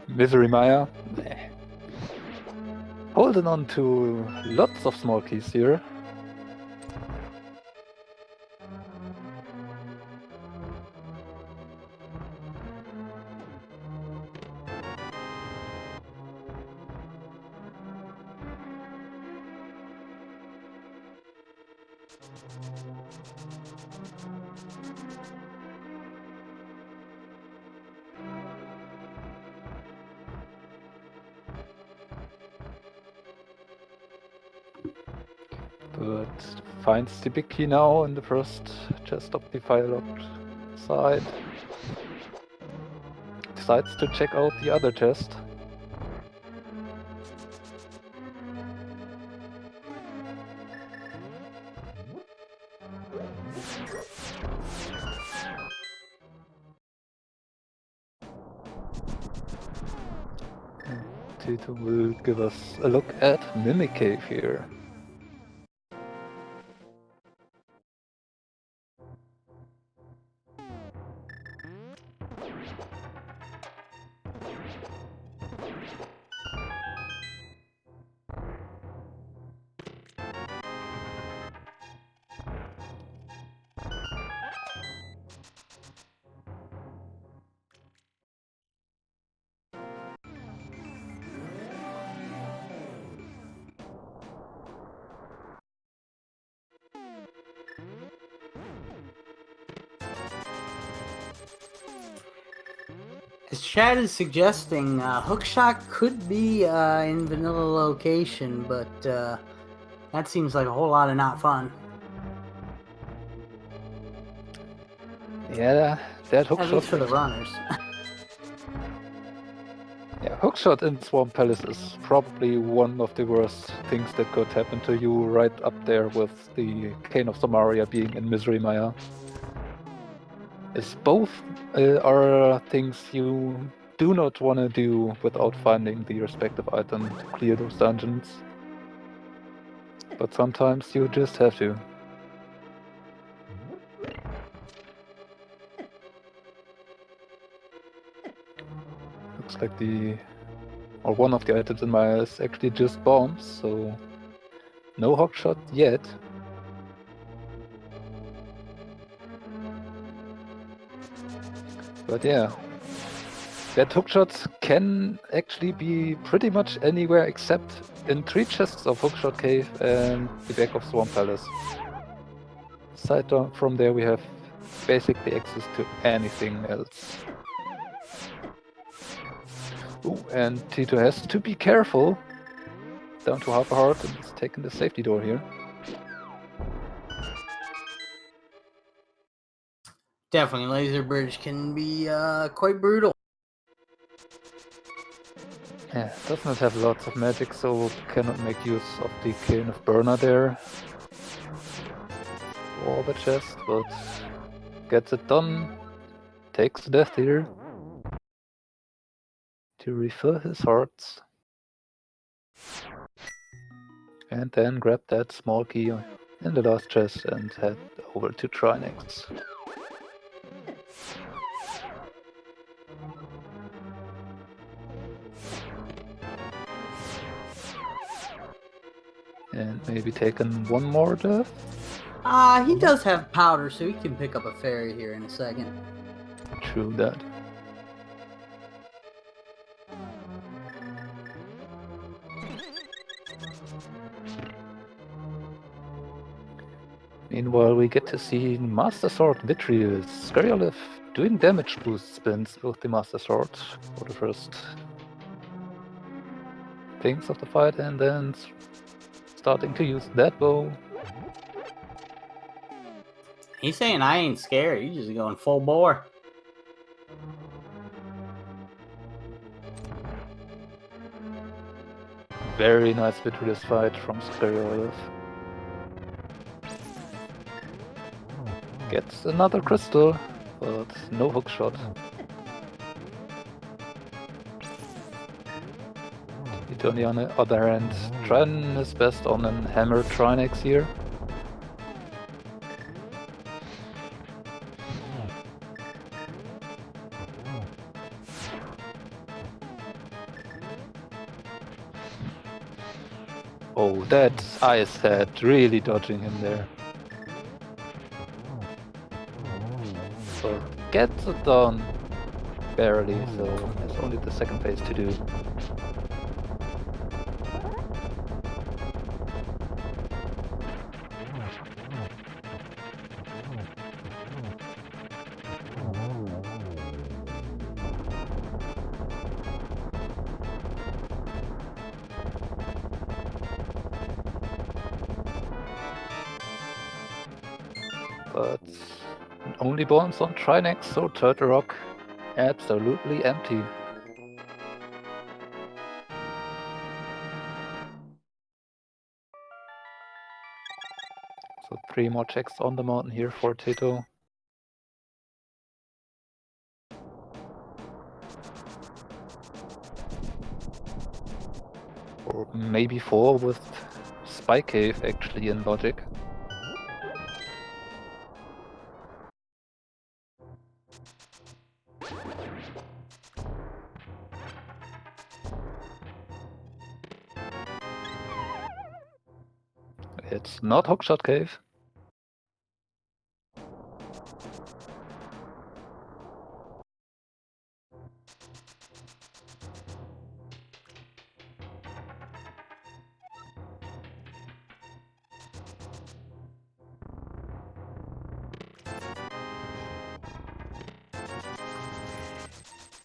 Misery Maya. Holding on to lots of small keys here. But finds the big key now in the first chest of the fire locked side. Decides to check out the other chest. Teto will give us a look at Mimic Cave here. As Chad is suggesting, Hookshot could be in vanilla location, but that seems like a whole lot of not fun. Yeah, that hookshot. At least for the runners. Yeah, hookshot in Swamp Palace is probably one of the worst things that could happen to you, right up there with the Cane of Samaria being in Misery Maya. As both are things you do not want to do without finding the respective item to clear those dungeons. But sometimes you just have to. Looks like one of the items in Maya is actually just bombs, so no hookshot yet. But yeah, that hookshot can actually be pretty much anywhere except in 3 chests of Hookshot Cave and the back of Swamp Palace. Aside from there we have basically access to anything else. Ooh, and Teto has to be careful. Down to half a heart and he's taking the safety door here. Definitely, Laser Bridge can be quite brutal. Yeah, does not have lots of magic, so cannot make use of the Cane of Burner there. For the chest, but gets it done. Takes the death here. To refill his hearts. And then grab that small key in the last chest and head over to Trinex. And maybe taking one more death? He does have powder, so he can pick up a fairy here in a second. True that. Meanwhile, we get to see Master Sword Vitriol, Scaryolive doing damage boost spins with the Master Sword for the first things of the fight, and then starting to use that bow. He's saying I ain't scared. He's just going full bore. Very nice Vitreous fight from Scaryolive. Gets another crystal, but no hookshot. Teto on the other hand, trying his best on an hammer Trinex here. Oh, that ice head really dodging him there. So gets it done barely, so there's only the second phase to do. But only bombs on Trinex, so Turtle Rock absolutely empty. So 3 more checks on the mountain here for Teto. Or maybe 4 with Spy Cave actually in logic. It's not Hookshot Cave.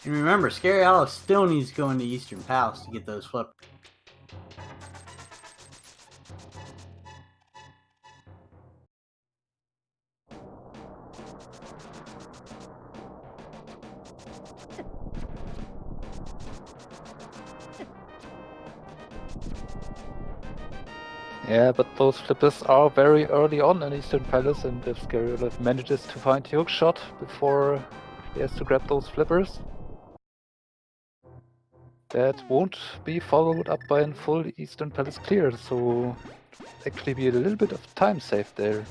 And remember, Scaryolive still needs to go into Eastern Palace to get those flippers. Yeah, but those flippers are very early on in Eastern Palace, and if Scaryolive manages to find the hookshot before he has to grab those flippers, that won't be followed up by a full Eastern Palace clear, so actually be a little bit of time saved there.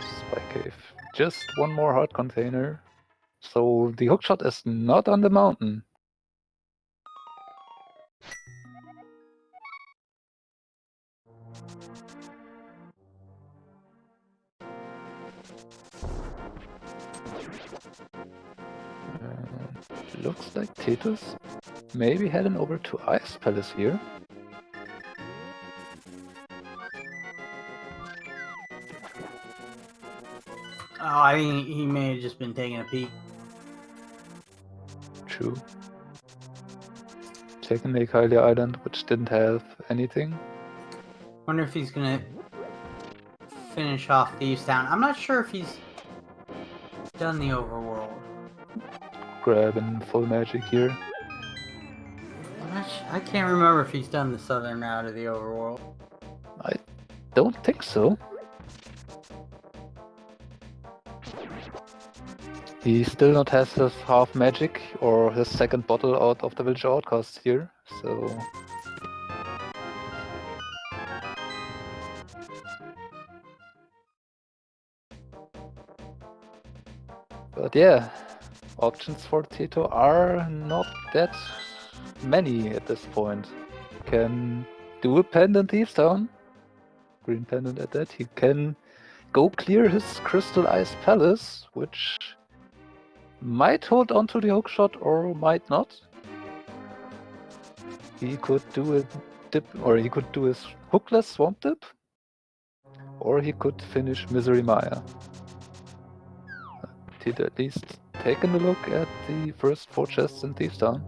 Spy Cave. Just one more hard container. So the hookshot is not on the mountain. Looks like Teto's maybe heading over to Ice Palace here. Oh, I think he may have just been taking a peek. True. Taking Lake Hylia Island, which didn't have anything. Wonder if he's gonna finish off Thieves Town. I'm not sure if he's done the overworld. Grabbing full magic here. I can't remember if he's done the southern route of the overworld. I don't think so. He still not has his half magic or his second bottle out of the Villager Outcast here, so... But yeah, options for Teto are not that many at this point. He can do a pendant Thieves Town, green pendant at that. He can go clear his Crystal Ice Palace, which might hold on to the hookshot or might not. He could do a dip, or he could do his hookless Swamp Dip, or he could finish Misery Maya. He'd at least taken a look at the first 4 chests in Thieves Town.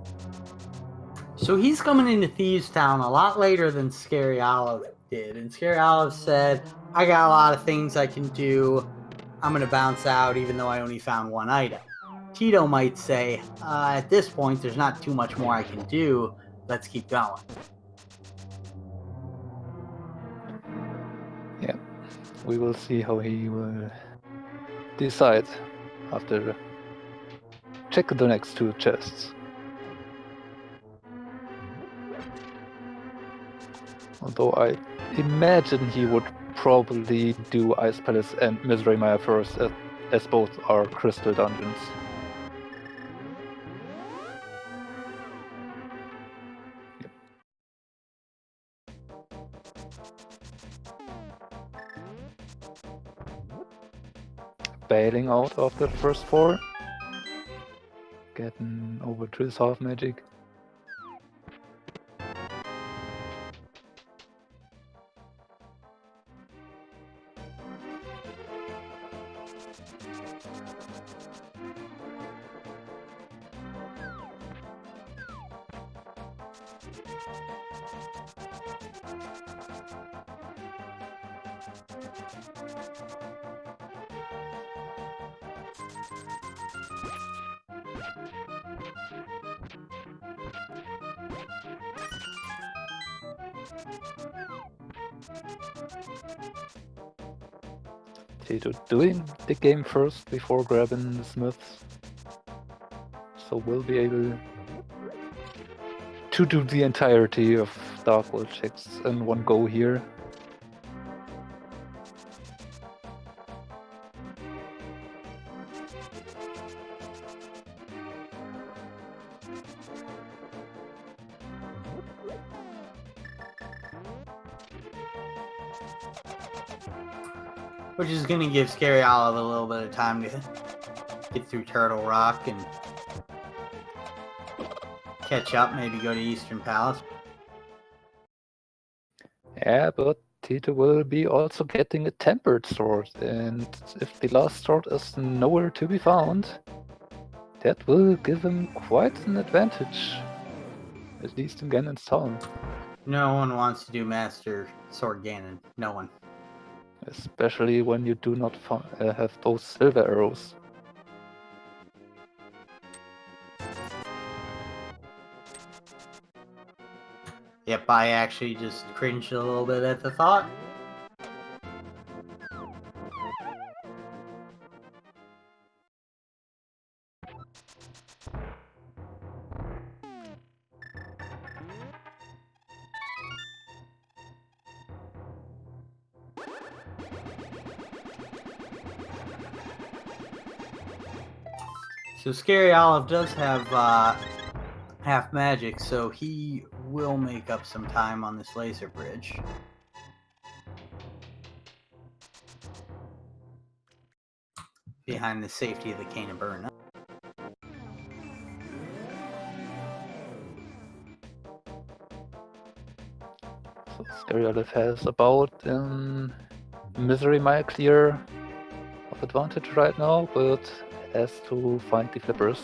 So he's coming into Thieves Town a lot later than Scaryolive did. And Scaryolive said, I got a lot of things I can do. I'm going to bounce out even though I only found one item. Teto might say, at this point, there's not too much more I can do. Let's keep going. Yeah, we will see how he will decide after check the next two chests. Although I imagine he would probably do Ice Palace and Misery Mire first, as both are crystal dungeons. Yep. Bailing out after the first four. Getting over to his half magic. Teto doing the game first before grabbing the smiths. So we'll be able to do the entirety of Dark World checks in one go here. Which is going to give Scaryolive a little bit of time to get through Turtle Rock and catch up, maybe go to Eastern Palace. Yeah, but Teto will be also getting a tempered sword, and if the last sword is nowhere to be found, that will give him quite an advantage, at least in Ganon's town. No one wants to do Master Sword Ganon. No one. Especially when you do not have those silver arrows. Yep, I actually just cringed a little bit at the thought. So Scaryolive does have half magic, so he will make up some time on this laser bridge. Behind the safety of the Cane of Burn. So Scaryolive has about Misery Mire clear of advantage right now, but has to find the flippers.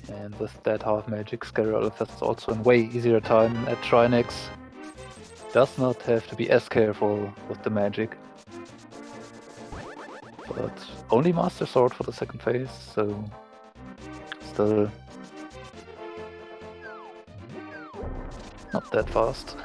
And with that half magic, Scaryolive has also a way easier time at Trinex. Does not have to be as careful with the magic. But only Master Sword for the second phase, so still not that fast.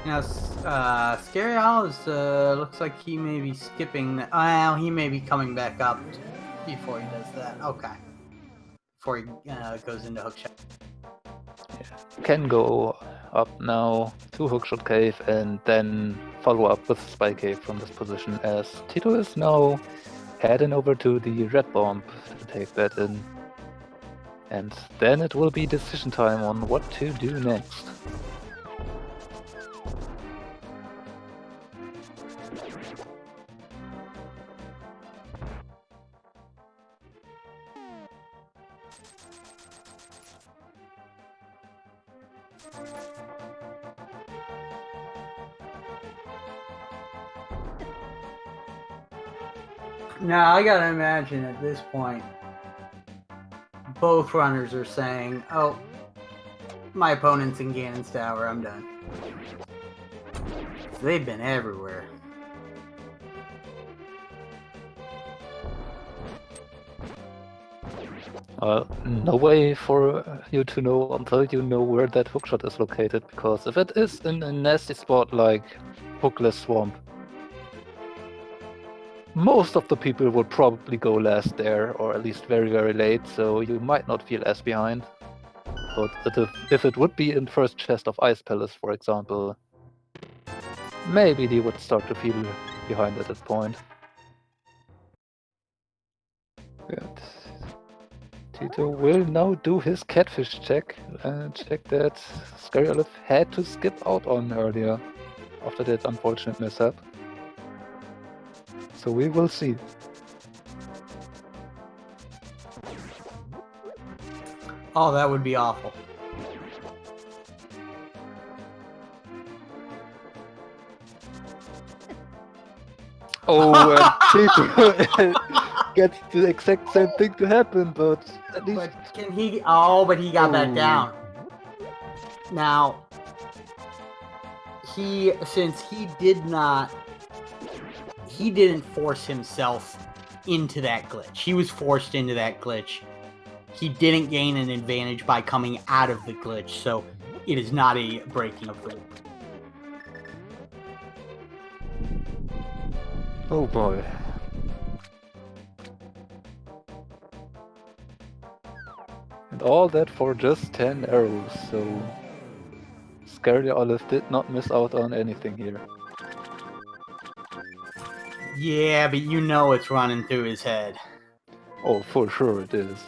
Now, Scaryolive looks like he may be skipping. Well, he may be coming back up before he does that. Okay. Before he goes into hookshot. Can go up now to Hookshot Cave and then follow up with Spy Cave from this position, as Teto is now heading over to the red bomb to take that in. And then it will be decision time on what to do next. Now, I gotta imagine at this point, both runners are saying, oh, my opponent's in Ganon's Tower, I'm done. So they've been everywhere. No way for you to know until you know where that hookshot is located, because if it is in a nasty spot like Hookless Swamp, most of the people would probably go last there, or at least very, very late, so you might not feel as behind. But if it would be in first chest of Ice Palace, for example, maybe they would start to feel behind at that point. Good. Teto will now do his catfish check and check that Scaryolive had to skip out on earlier after that unfortunate mishap. So we will see. Oh, that would be awful. Oh, and Teto gets the exact same thing to happen, but at least... But can he... Oh, but he got that down. Now, since he didn't force himself into that glitch. He was forced into that glitch. He didn't gain an advantage by coming out of the glitch, so it is not a breaking of the rule. Oh boy. And all that for just 10 arrows, so Scaryolive did not miss out on anything here. Yeah, but you know it's running through his head. Oh, for sure it is.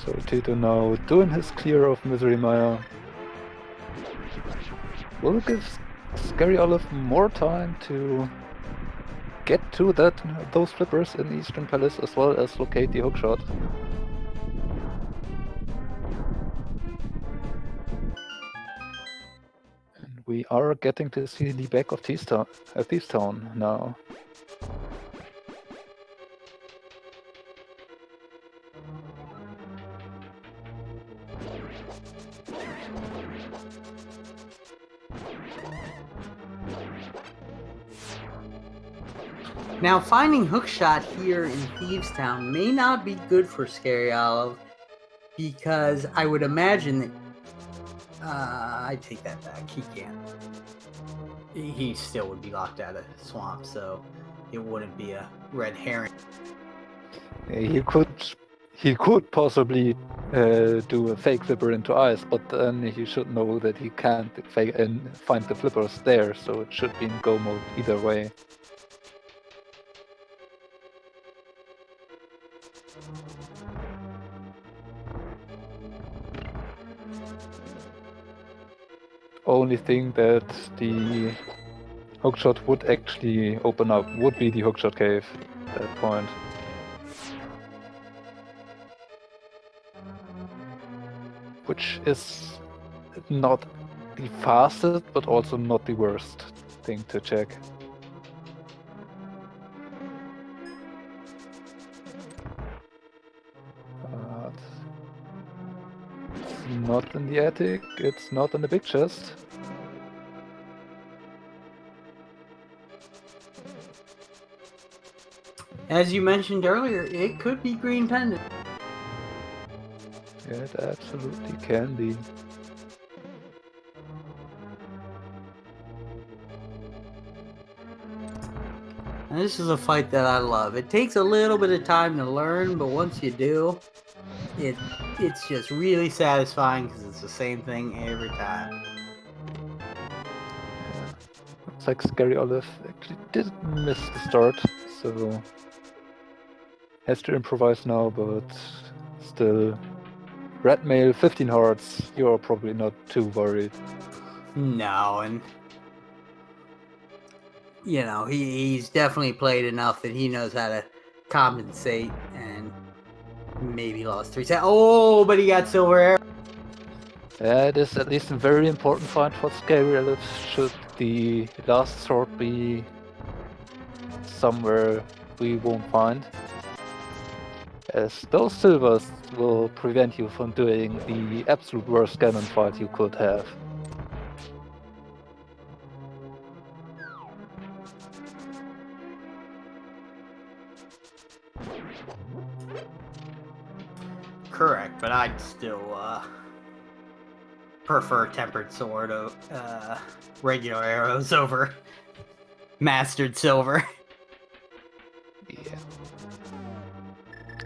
So Teto now doing his clear of Misery Mire. Will give Scaryolive more time to get to those flippers in Eastern Palace, as well as locate the hookshot. And we are getting to see the back of Thieves Town now. Now, finding hookshot here in Thieves Town may not be good for Scaryolive, because I would imagine that... I take that back. He can't. He still would be locked out of the swamp, so it wouldn't be a red herring. He could possibly do a fake flipper into ice, but then he should know that he can't find the flippers there, so it should be in go mode either way. Only thing that the hookshot would actually open up would be the hookshot cave at that point. Which is not the fastest, but also not the worst thing to check. But it's not in the attic, it's not in the big chest. As you mentioned earlier, it could be green pendant. It absolutely can be. And this is a fight that I love. It takes a little bit of time to learn, but once you do, it's just really satisfying because it's the same thing every time. Yeah. Looks like Scaryolive actually did miss the start, so has to improvise now, but still. Red mail, 15 hearts. You're probably not too worried. No, and you know, he's definitely played enough that he knows how to compensate and maybe lost 3 sets. Oh, but he got silver arrow. That is at least a very important find for Scaryolive. Should the last sword be somewhere we won't find, as those silvers will prevent you from doing the absolute worst cannon fight you could have. Correct, but I'd still prefer tempered sword regular arrows over mastered silver. Yeah.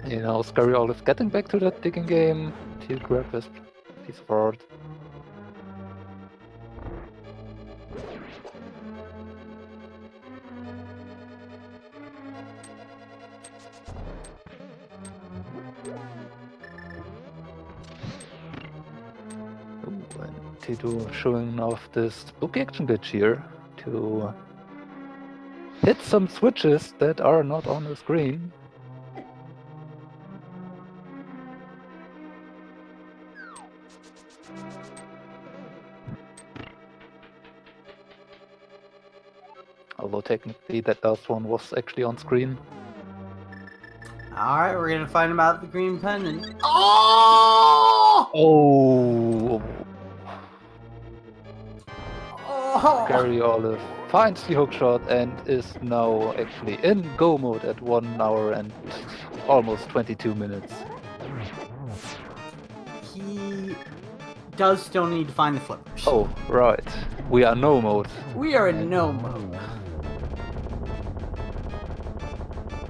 You know, Scaryolive getting back to that digging game. He'll grab his piece of art. Ooh, and Teto showing off this book action glitch here to hit some switches that are not on the screen. Although technically that last one was actually on screen. Alright, we're gonna find about the green pendant. Oh! Oh! Oh! Scaryolive finds the hookshot and is now actually in go mode at 1 hour and almost 22 minutes. He does still need to find the flippers. Oh, right. We are no mode. We are in no mode.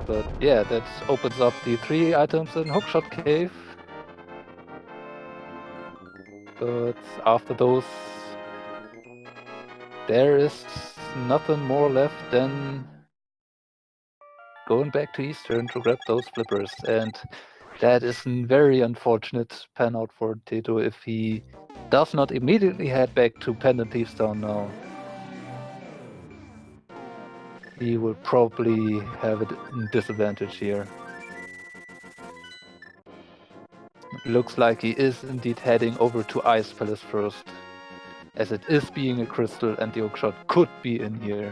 But yeah, that opens up the 3 items in Hookshot Cave. But after those, there is nothing more left than going back to Eastern to grab those flippers. And that is a very unfortunate pan out for Teto if he does not immediately head back to Pendant Thieves Town now. He will probably have a disadvantage here. Looks like he is indeed heading over to Ice Palace first, as it is being a crystal and the hookshot could be in here.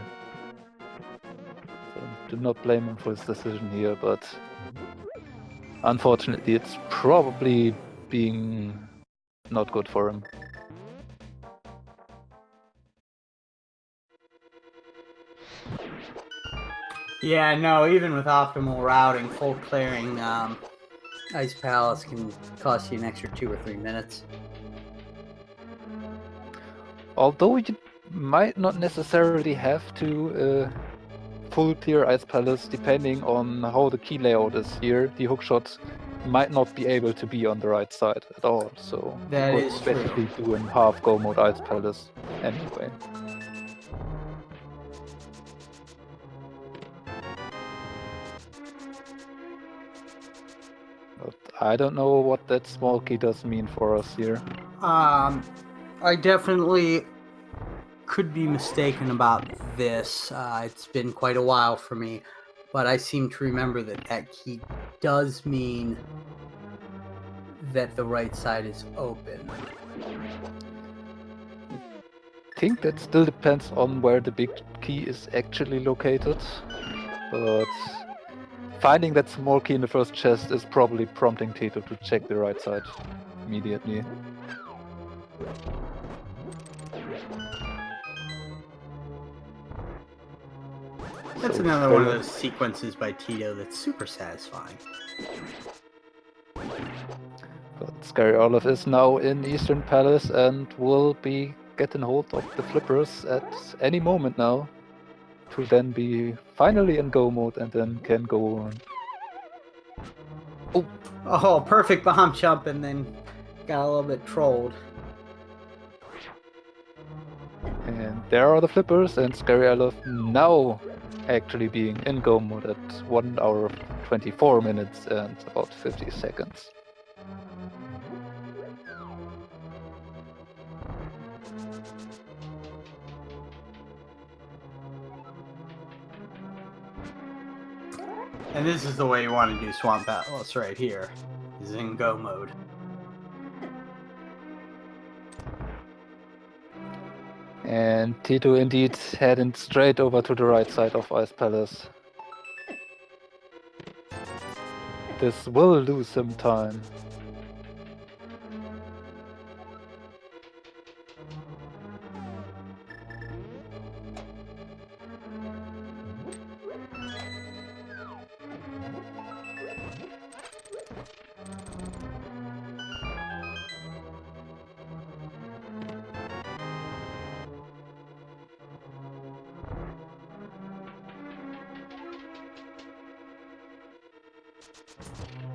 So do not blame him for his decision here, but unfortunately it's probably being not good for him. Yeah, no, even with optimal routing, full clearing Ice Palace can cost you an extra 2 or 3 minutes. Although you might not necessarily have to full clear Ice Palace, depending on how the key layout is here, the hookshot might not be able to be on the right side at all. So That you is could basically do in half go mode Ice Palace anyway. But I don't know what that small key does mean for us here. I definitely could be mistaken about this. It's been quite a while for me, but I seem to remember that that key does mean that the right side is open. think that still depends on where the big key is actually located, but finding that small key in the first chest is probably prompting Teto to check the right side immediately. That's So another one of those sequences by Teto that's super satisfying. But Scaryolive is now in Eastern Palace and will be getting hold of the flippers at any moment now, to then be finally in go mode and then can go on. Oh, perfect bomb jump, and then got a little bit trolled. And there are the flippers, and Scaryolive now actually being in go mode at 1 hour 24 minutes and about 50 seconds. And this is the way you want to do Swamp Palace right here. Is in go mode. And Teto indeed heading straight over to the right side of Ice Palace. This will lose some time.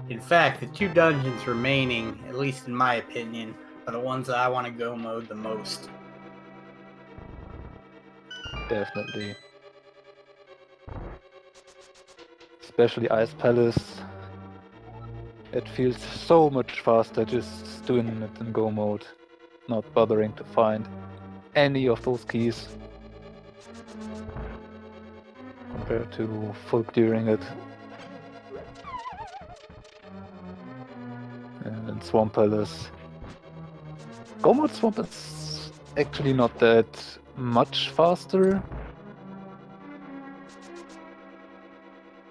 In fact, the two dungeons remaining, at least in my opinion, are the ones that I want to go mode the most. Definitely. Especially Ice Palace. It feels so much faster just doing it in go mode, not bothering to find any of those keys compared to full clearing it. And Swamp Palace. Go mode Swamp is actually not that much faster.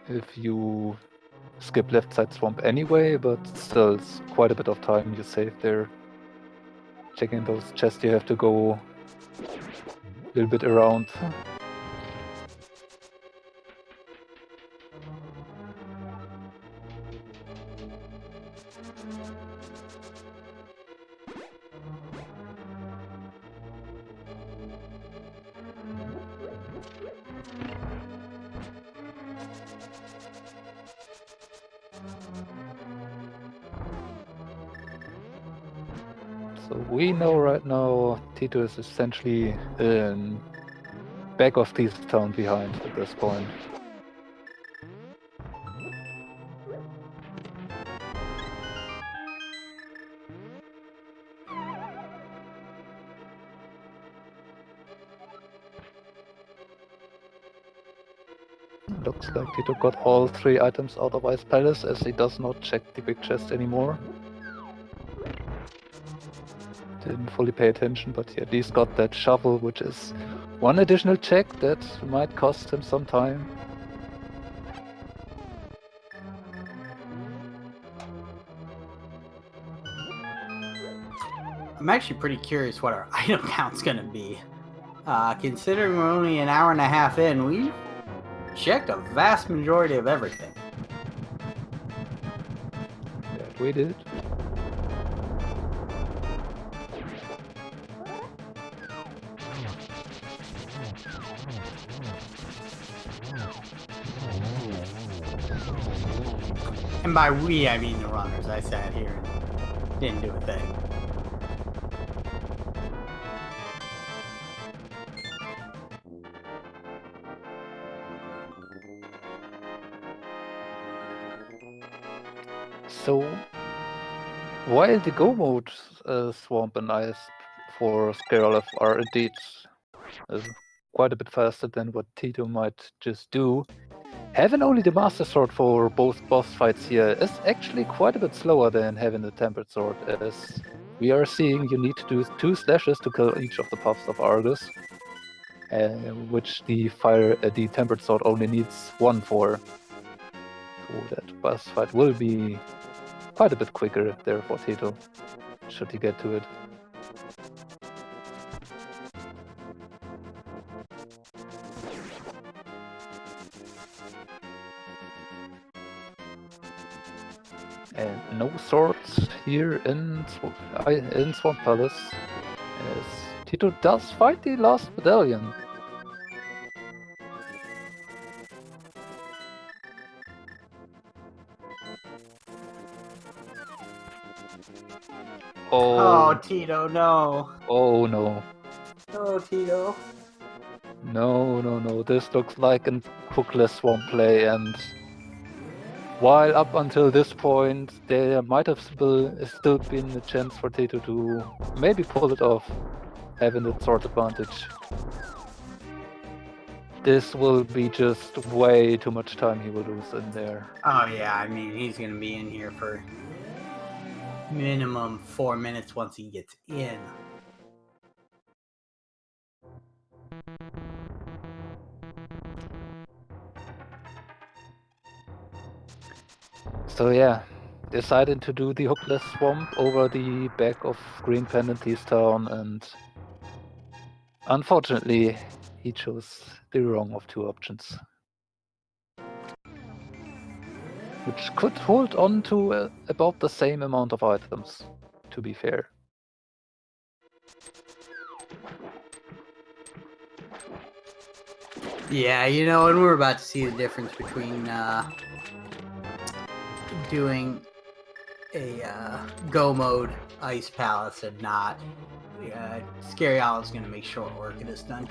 If you skip left side swamp anyway, but still it's quite a bit of time you save there. Checking those chests, you have to go a little bit around. So we know right now Teto is essentially in back of this town behind at this point. Looks like Teto got all 3 items out of Ice Palace, as he does not check the big chest anymore. Didn't fully pay attention, but he at least got that shovel, which is one additional check that might cost him some time. I'm actually pretty curious what our item count's gonna be. Considering we're only an hour and a half in, we've checked a vast majority of everything. That we did. And by we, I mean the runners. I sat here and didn't do a thing. So, while the go mode swamp and ice for Scaryolive are indeed quite a bit faster than what Teto might just do, having only the Master Sword for both boss fights here is actually quite a bit slower than having the Tempered Sword, as we are seeing you need to do 2 slashes to kill each of the puffs of Argus, which the tempered sword only needs 1 for. So that boss fight will be quite a bit quicker there for Teto, should he get to it. And no swords here in Swamp Palace, as Teto does fight the last medallion. Oh, Teto, no. Oh no. Oh, Teto. No. This looks like a hookless swamp play, and while up until this point there might have still been a chance for Teto to maybe pull it off, having the sword advantage, this will be just way too much time he will lose in there. Oh, yeah, I mean, he's going to be in here for minimum 4 minutes once he gets in. So yeah, decided to do the hookless swamp over the back of Green Penalties Town, and unfortunately he chose the wrong of 2 options, which could hold on to about the same amount of items, to be fair. Yeah, you know, and we're about to see the difference between doing a go mode Ice Palace and not. Scaryolive is going to make short work of this done.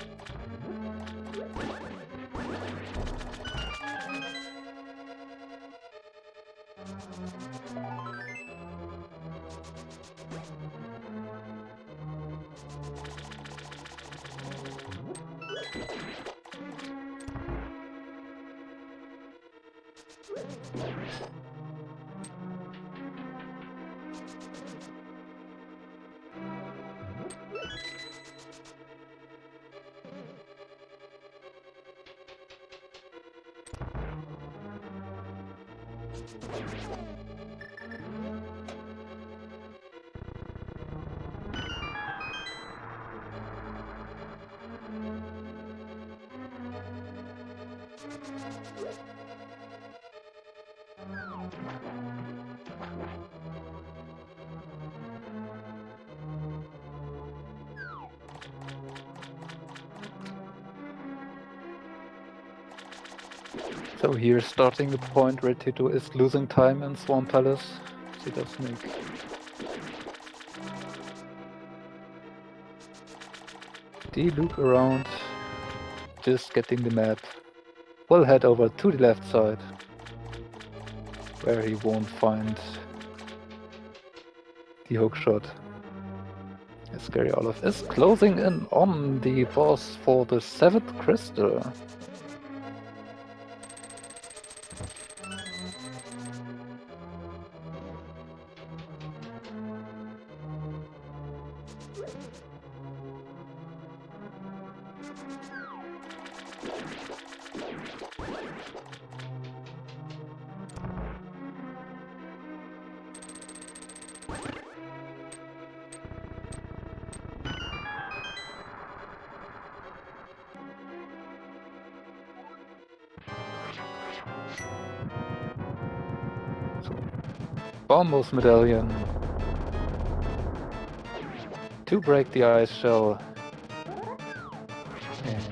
So here, starting the point where Teto is losing time in Swamp Palace, he does make the loop around, just getting the map. We'll head over to the left side, where he won't find the hookshot. Scaryolive is closing in on the boss for the 7th crystal. Bombos medallion to break the ice shell, and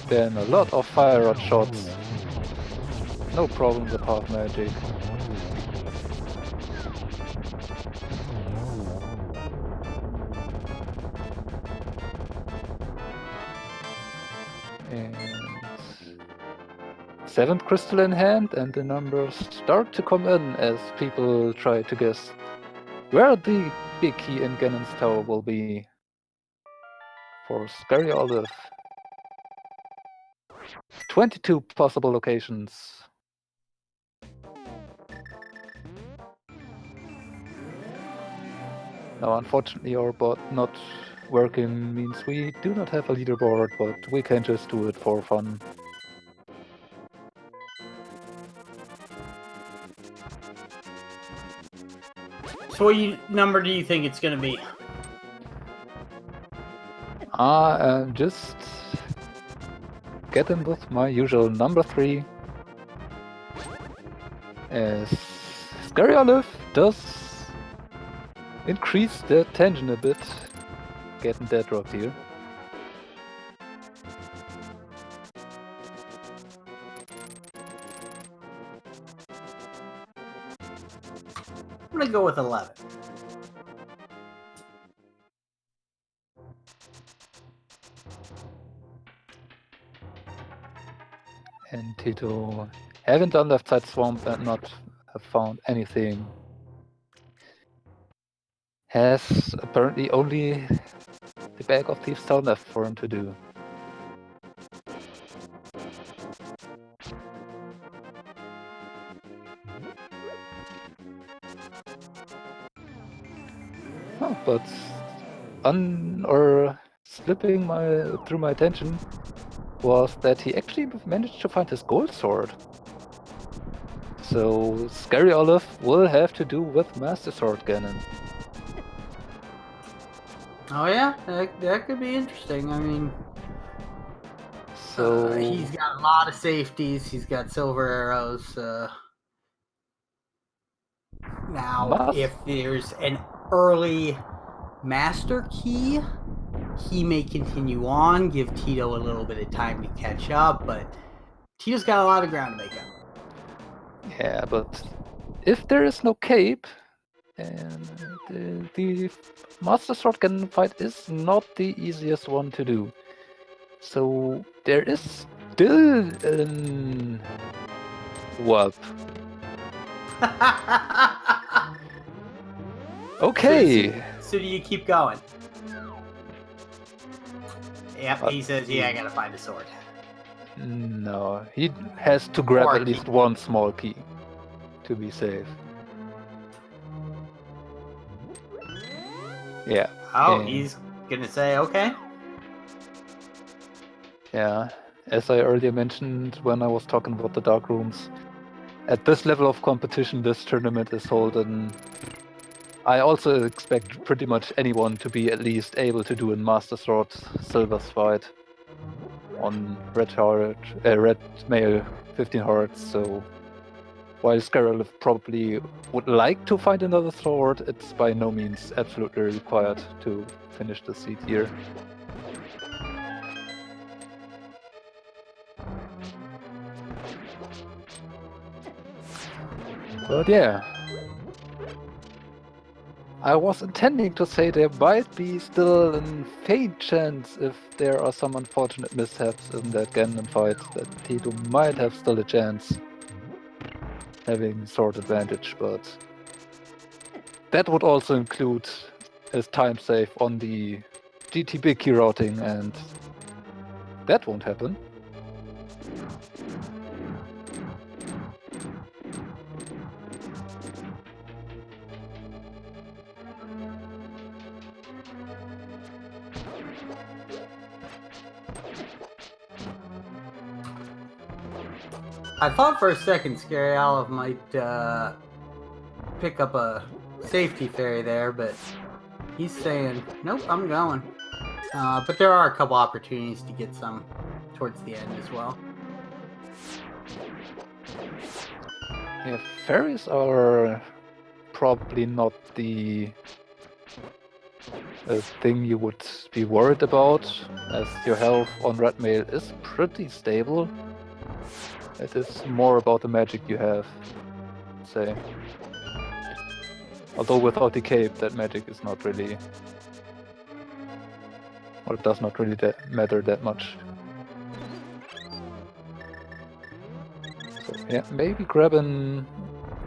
then a lot of fire rod shots. No problem with half magic. And 7th crystal in hand, and the numbers start to come in as people try to guess where the big key in Ganon's tower will be for Scaryolive. 22 possible locations. Now, unfortunately, our bot not working means we do not have a leaderboard, but we can just do it for fun. So what number do you think it's going to be? I'm just getting with my usual number 3. As Scaryolive does increase the tension a bit, getting that dropped here. I'm going to go with 11. And Teto haven't done left side swamp and not have found anything. Has apparently only the Bag of Thieves Town left for him to do. Oh, but slipping through my attention was that he actually managed to find his gold sword. So Scaryolive will have to do with Master Sword Ganon. Oh yeah, that could be interesting. I mean, so he's got a lot of safeties. He's got silver arrows. Now, if there's an early master key, he may continue on, give Teto a little bit of time to catch up, but Tito's got a lot of ground to make up. Yeah, but if there is no cape, and the Master Sword Ganon fight is not the easiest one to do. So there is still an warp. Okay. So do you keep going? Yep, he says, yeah, I gotta find a sword. No, he has to grab at least one small key to be safe. Yeah. Oh, he's gonna say, okay. Yeah, as I earlier mentioned when I was talking about the dark rooms, at this level of competition this tournament is holding, I also expect pretty much anyone to be at least able to do a Master Sword Silver's fight on red male 15 hearts, so while Scaryolive probably would like to find another sword, it's by no means absolutely required to finish the seed here. But yeah, I was intending to say there might be still a faint chance if there are some unfortunate mishaps in that Ganon fight that Teto might have still a chance having sword advantage, but that would also include his time save on the GT big key routing, and that won't happen. I thought for a second Scaryolive might pick up a safety fairy there, but he's saying, nope, I'm going. But there are a couple opportunities to get some towards the end as well. Yeah, fairies are probably not the thing you would be worried about, as your health on red mail is pretty stable. It is more about the magic you have, say. Although without the cape, that magic is not really, or it does not really matter that much. So yeah, maybe grabbing.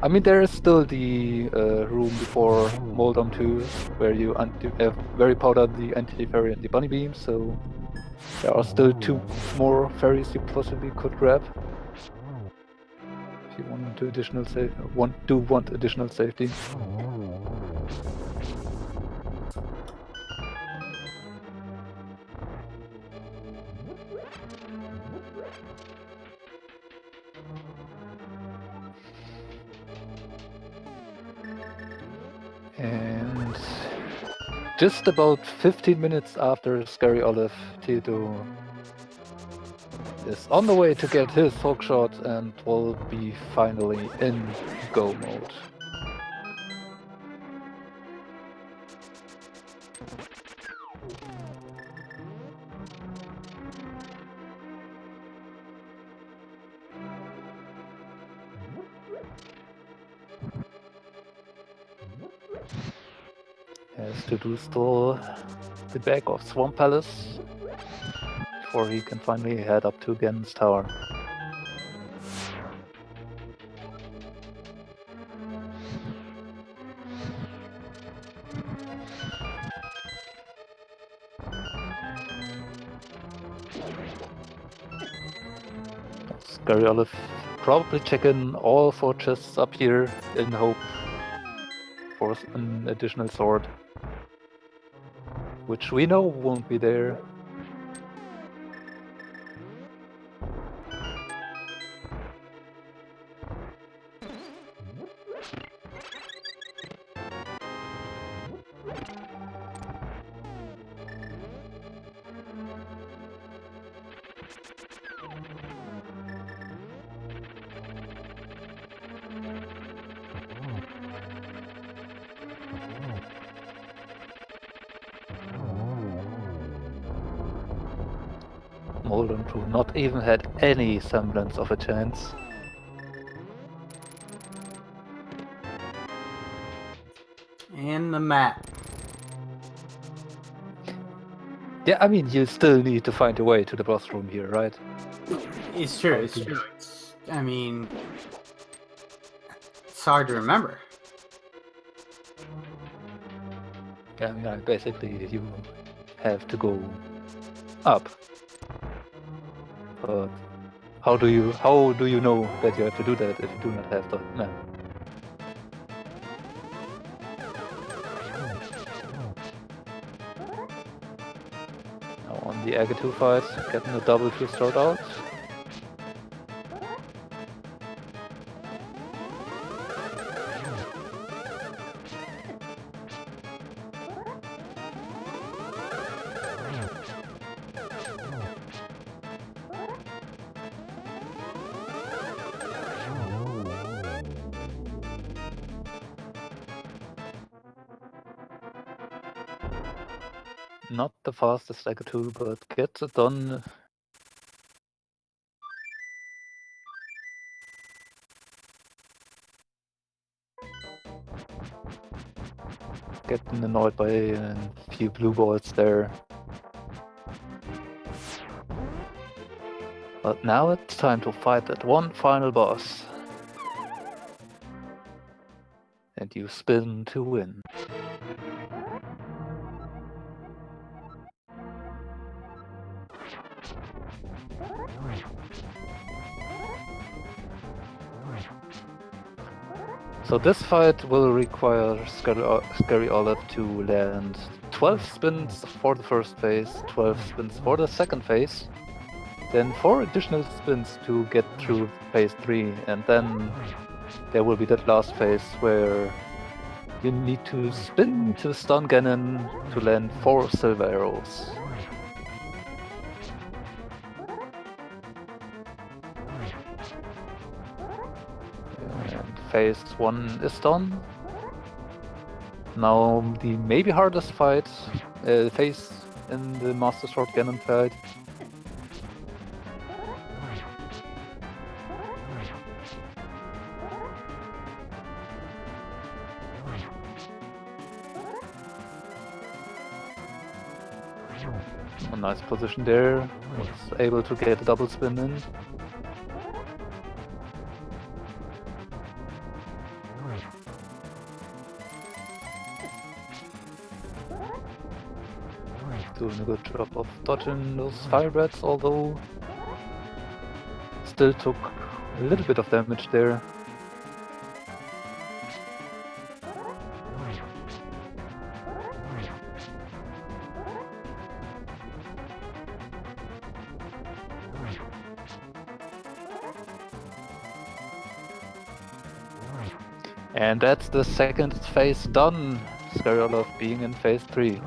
I mean, there is still the room before Moldom 2, where you have very powdered the anti-fairy and the bunny beam, so there are still 2 more fairies you possibly could grab. If you want to additional want additional safety. And just about 15 minutes after Scaryolive, Teto is on the way to get his hook shot and will be finally in go mode. Has to do still the back of Swamp Palace before he can finally head up to Ganon's tower. Scaryolive probably checking all 4 chests up here in hope for an additional sword, which we know won't be there. Molten Crew not even had any semblance of a chance. And the map. Yeah, I mean, you still need to find a way to the boss room here, right? It's true, it's true. I mean, it's hard to remember. Yeah, I mean, basically you have to go up. But how do you know that you have to do that if you do not have the map? Now on the Aga 2 fight, getting a double to start out. Not the fastest Aga 2, but gets it done. Getting annoyed by a few blue balls there. But now it's time to fight that one final boss. And you spin to win. So this fight will require Scaryolive to land 12 spins for the first phase, 12 spins for the second phase, then 4 additional spins to get through phase 3, and then there will be that last phase where you need to spin to stun Ganon to land 4 silver arrows. And phase 1 is done. Now the maybe hardest phase in the Master Sword Ganon fight. A nice position there, was able to get a double spin in. Doing a good job of dodging those fire breaths, although still took a little bit of damage there. And that's the second phase done. Scaryolive being in phase 3.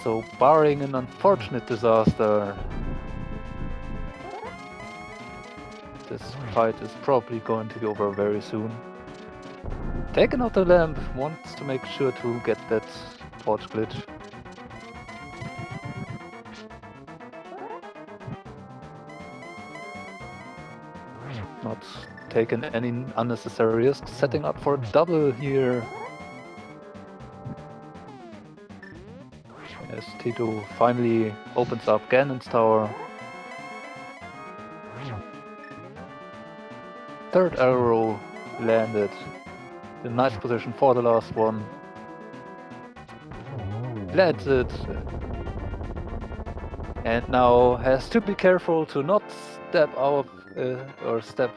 So barring an unfortunate disaster, this fight is probably going to be over very soon. Taking out the lamp wants to make sure to get that torch glitch. Not taking any unnecessary risks, setting up for a double here. As Teto finally opens up Ganon's tower. Third arrow landed. In nice position for the last one. Lands it. And now has to be careful to not step out or step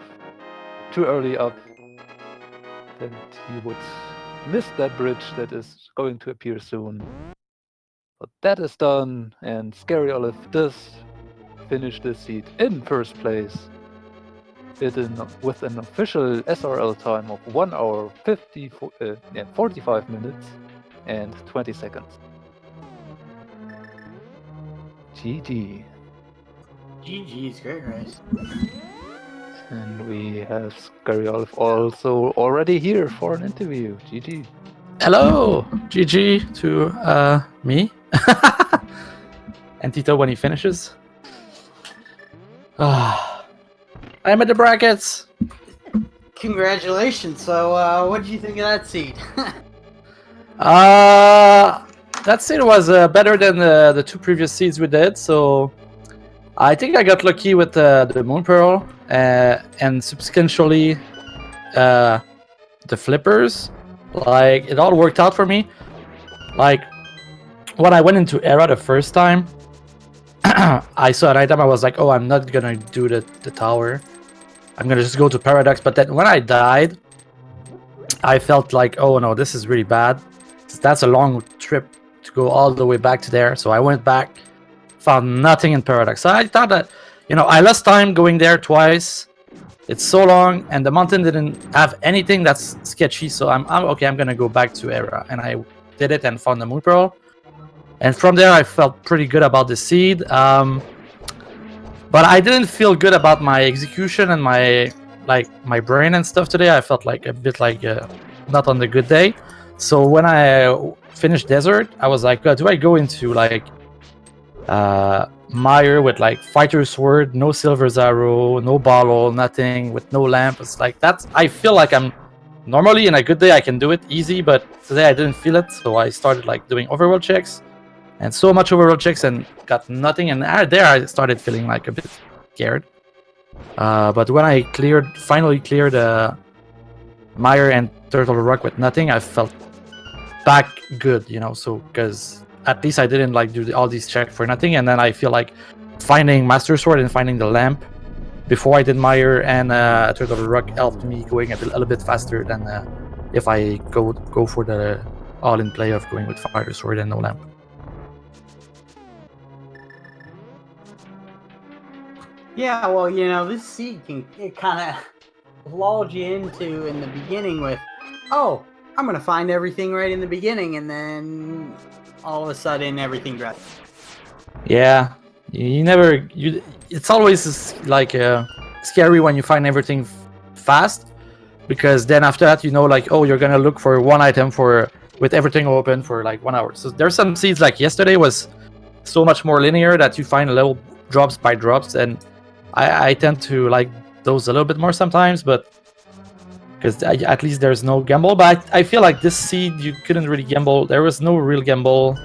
too early up. Then he would miss that bridge that is going to appear soon. But that is done, and Scaryolive does finish this seed in first place. With an official SRL time of 1 hour 45 minutes and 20 seconds. GG. GG's, great race. And we have Scaryolive also already here for an interview. GG. Hello, GG to me and Teto when he finishes. I'm at the brackets. Congratulations. So, what did you think of that seed? That seed was better than the 2 previous seeds we did, so I think I got lucky with the Moon Pearl and subsequently the flippers. Like, it all worked out for me. Like, when I went into Era the first time, I saw an item, I was like, oh, I'm not gonna do the tower. I'm gonna just go to Paradox. But then when I died, I felt like, oh no, this is really bad. That's a long trip to go all the way back to there. So I went back, found nothing in Paradox. So I thought that, I lost time going there twice. It's so long, and the mountain didn't have anything that's sketchy. So I'm okay. I'm gonna go back to Era, and I did it and found the Moon Pearl. And from there, I felt pretty good about the seed. But I didn't feel good about my execution and my brain and stuff today. I felt like a bit like not on the good day. So when I finished Desert, I was like, do I go into like Mire with like Fighter Sword, no Silver Arrow, no bottle, nothing, with no lamp? It's like I feel like I'm normally in a good day I can do it easy, but today I didn't feel it. So I started like doing overworld checks. And so much overworld checks and got nothing. And there I started feeling like a bit scared. But when I finally cleared Mire and Turtle Rock with nothing, I felt back good, So because at least I didn't like do all these checks for nothing. And then I feel like finding Master Sword and finding the lamp before I did Mire and Turtle Rock helped me going a little bit faster than if I go for the all-in play of going with Fighter Sword and no lamp. Yeah, well, this seed can kind of lull you into in the beginning with, oh, I'm going to find everything right in the beginning, and then all of a sudden everything drops. Yeah, it's always like scary when you find everything fast, because then after that, like, oh, you're going to look for one item with everything open for like 1 hour. So there's some seeds like yesterday was so much more linear that you find little drops by drops, and I tend to like those a little bit more sometimes, but because at least there's no gamble. But I feel like this seed you couldn't really gamble. There was no real gamble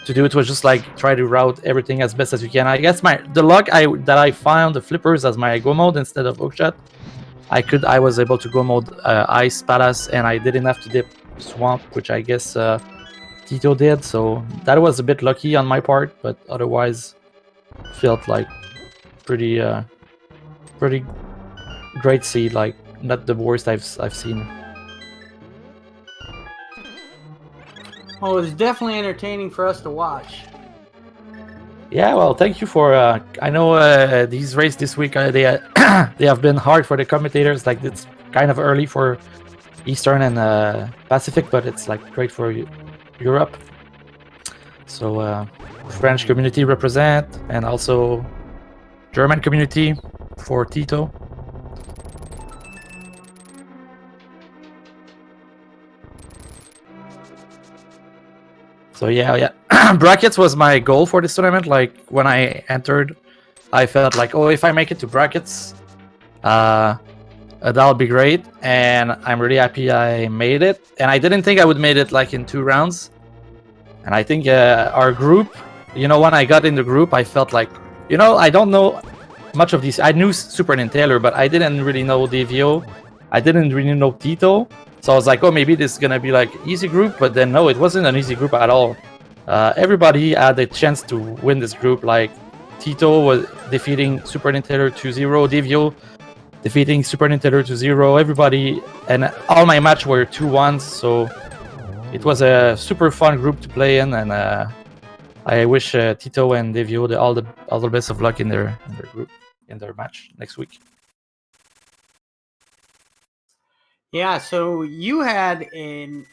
to do. It was just like try to route everything as best as you can. I guess the luck that I found the flippers as my go mode instead of hookshot. I was able to go mode Ice Palace, and I didn't have to dip Swamp, which I guess Teto did. So that was a bit lucky on my part, but otherwise felt like pretty great seed, like not the worst I've seen. Well, it was definitely entertaining for us to watch. Yeah, well, thank you for. I know these races this week they they have been hard for the commentators. Like it's kind of early for Eastern and Pacific, but it's like great for Europe. So French community represent, and also German community for Teto. So yeah. Brackets was my goal for this tournament. Like when I entered, I felt like, oh, if I make it to brackets, that'll be great. And I'm really happy I made it. And I didn't think I would made it like in 2 rounds. And I think our group, when I got in the group, I felt like, I don't know much of these. I knew Super and Taylor, but I didn't really know Devio. I didn't really know Teto. So I was like, oh, maybe this is going to be like easy group. But then no, it wasn't an easy group at all. Everybody had a chance to win this group. Like Teto was defeating Super Nintendo 2-0, Devio defeating Super Nintendo 2-0. Everybody, and all my matches were 2-1. So it was a super fun group to play in, and I wish Teto and Devio all the best of luck in their group, in their match next week. Yeah, so you had a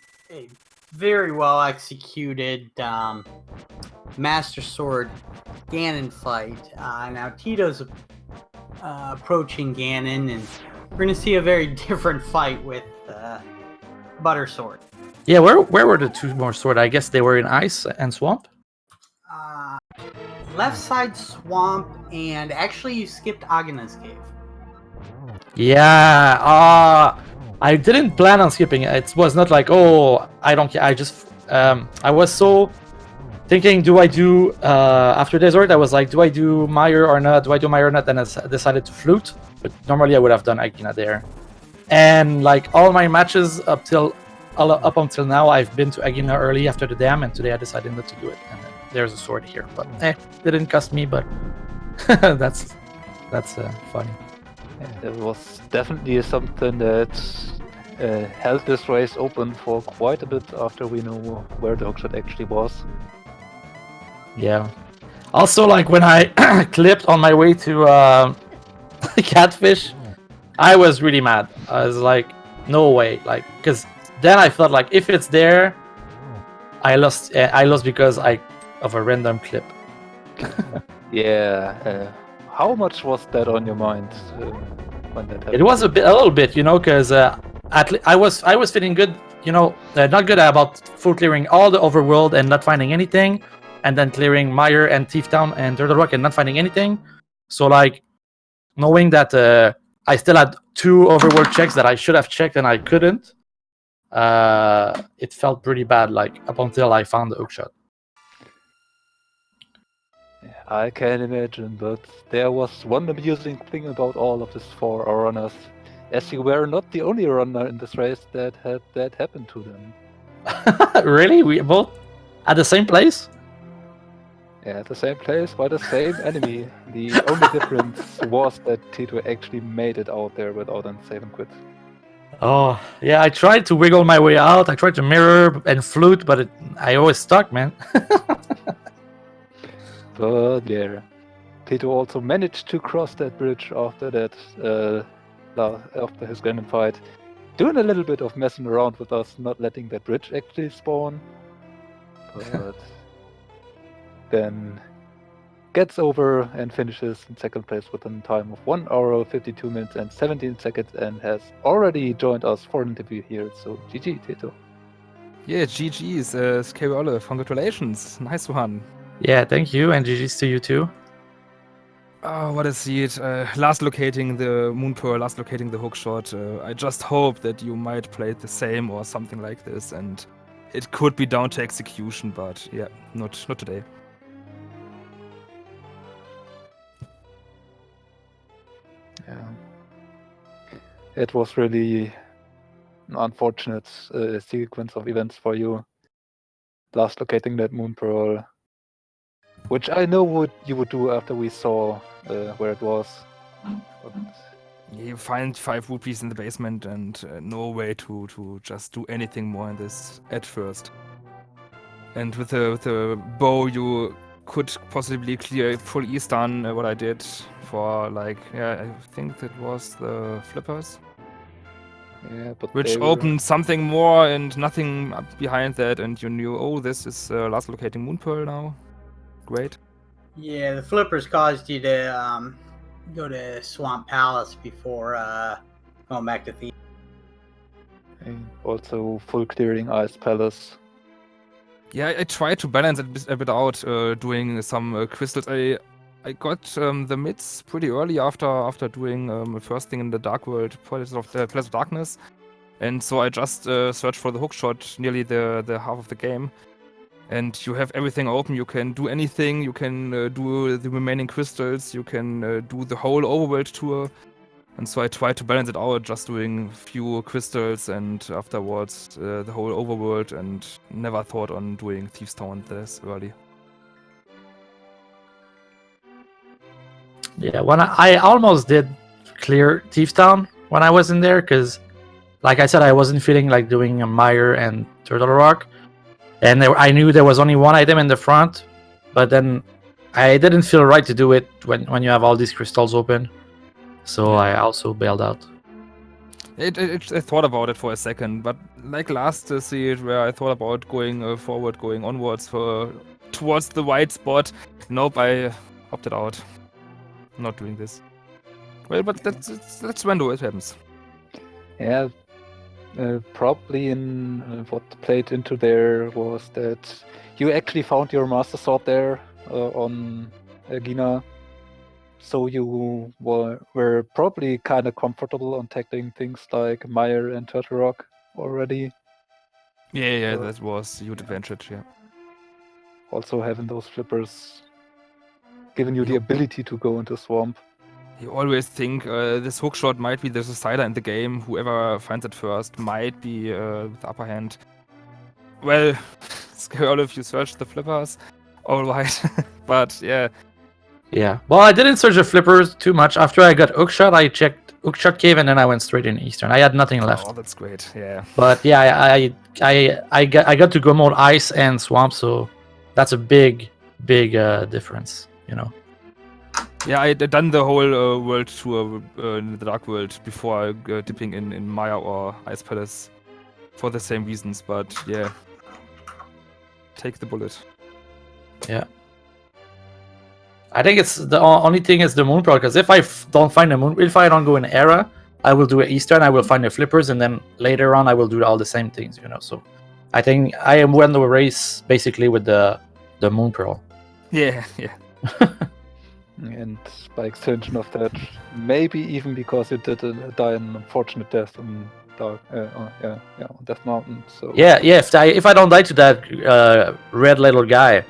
very well executed Master Sword Ganon fight. Now Tito's approaching Ganon, and we're going to see a very different fight with Butter Sword. Yeah, where were the 2 more swords? I guess they were in Ice and Swamp? Left side Swamp, and actually you skipped Agana's Cave. Yeah, I didn't plan on skipping it. It was not like, oh, I don't care. I just, I was so thinking, do I do, after Desert, I was like, do I do Meyer or not? Do I do Meyer or not? And I decided to flute, but normally I would have done Agina there. And like all my matches up until now, I've been to Agina early after the dam, and today I decided not to do it. And then there's a sword here, but didn't cost me, but that's funny. It was definitely something that held this race open for quite a bit after we know where the hookshot actually was. Yeah. Also, like when I clipped on my way to Catfish, I was really mad. I was like, no way, like, because then I felt like if it's there, I lost because of a random clip. Yeah. How much was that on your mind when that happened? It was a little bit, because I was feeling good, not good about full clearing all the overworld and not finding anything, and then clearing Mire and Thief Town and Turtle Rock and not finding anything. So like knowing that I still had 2 overworld checks that I should have checked and I couldn't, it felt pretty bad, like up until I found the hookshot. I can imagine, but there was one amusing thing about all of these 4 runners, as you were not the only runner in this race that had that happen to them. Really? We both at the same place? Yeah, at the same place by the same enemy. The only difference was that Teto actually made it out there without a save and quit. Oh, yeah, I tried to wiggle my way out. I tried to mirror and flute, but I always stuck, man. But yeah, Teto also managed to cross that bridge after that, after his Ganon fight, doing a little bit of messing around with us, not letting that bridge actually spawn. But then gets over and finishes in second place with a time of 1 hour, 52 minutes and 17 seconds, and has already joined us for an interview here. So GG, Teto. Yeah, GG's, Scaryolive, congratulations, nice one. Yeah, thank you, and GG's to you too. Oh, what is it? Last locating the Moon Pearl, last locating the hookshot. I just hope that you might play it the same or something like this, and it could be down to execution, but yeah, not today. Yeah. It was really an unfortunate sequence of events for you. Last locating that Moon Pearl, which I know you would do after we saw where it was. But You find 5 rupees in the basement and no way to just do anything more in this at first. And with the bow, you could possibly clear full Eastern, what I did for like, yeah, I think that was the flippers, Yeah, but which they were- opened something more and nothing behind that, and you knew, oh, this is last locating Moon Pearl now. Great. Yeah, the flippers caused you to go to Swamp Palace before going back to the. and also full clearing Ice Palace. Yeah, I tried to balance it a bit out, doing some crystals. I got the mids pretty early after doing first thing in the Dark World, Palace of Darkness, and so I just searched for the hookshot nearly the half of the game. And you have everything open. You can do anything. You can do the remaining crystals. You can do the whole overworld tour. And so I tried to balance it out, just doing few crystals and afterwards the whole overworld, and never thought on doing Thieves Town this early. Yeah, when I almost did clear Thief Town when I was in there, because, like I said, I wasn't feeling like doing a Mire and Turtle Rock, and I knew there was only one item in the front, but then I didn't feel right to do it when you have all these crystals open, so I also bailed out. I thought about it for a second, but like last seed where I thought about going forward, going onwards towards the white spot, nope, I opted out. Not doing this. Well, but that's when it happens. Yeah, probably in what played into there was that you actually found your Master Sword there on Gina, so you were probably kind of comfortable on tackling things like Mire and Turtle Rock already. Yeah, that was a huge advantage, yeah. Also having those flippers giving you the ability to go into Swamp. You always think this hookshot might be the decider in the game. Whoever finds it first might be the upper hand. Well, Scaryolive, you searched the flippers, alright. But yeah. Yeah. Well, I didn't search the flippers too much. After I got Hookshot, I checked Hookshot Cave, and then I went straight in Eastern. I had nothing left. Oh, that's great. Yeah. But yeah, I got to go mode Ice and Swamp, so that's a big difference, you know. Yeah, I done the whole world tour in the Dark World before dipping in Maya or Ice Palace for the same reasons, but yeah. Take the bullet. Yeah. I think it's the only thing is the Moon Pearl, because if I don't find the Moon, if I don't go in Era, I will do it Eastern, I will find the flippers, and then later on I will do all the same things, you know. So I think I am won the race basically with the Moon Pearl. Yeah. And by extension of that, maybe even because you did die an unfortunate death on Dark, on Death Mountain. So Yeah. If I don't die to that red little guy,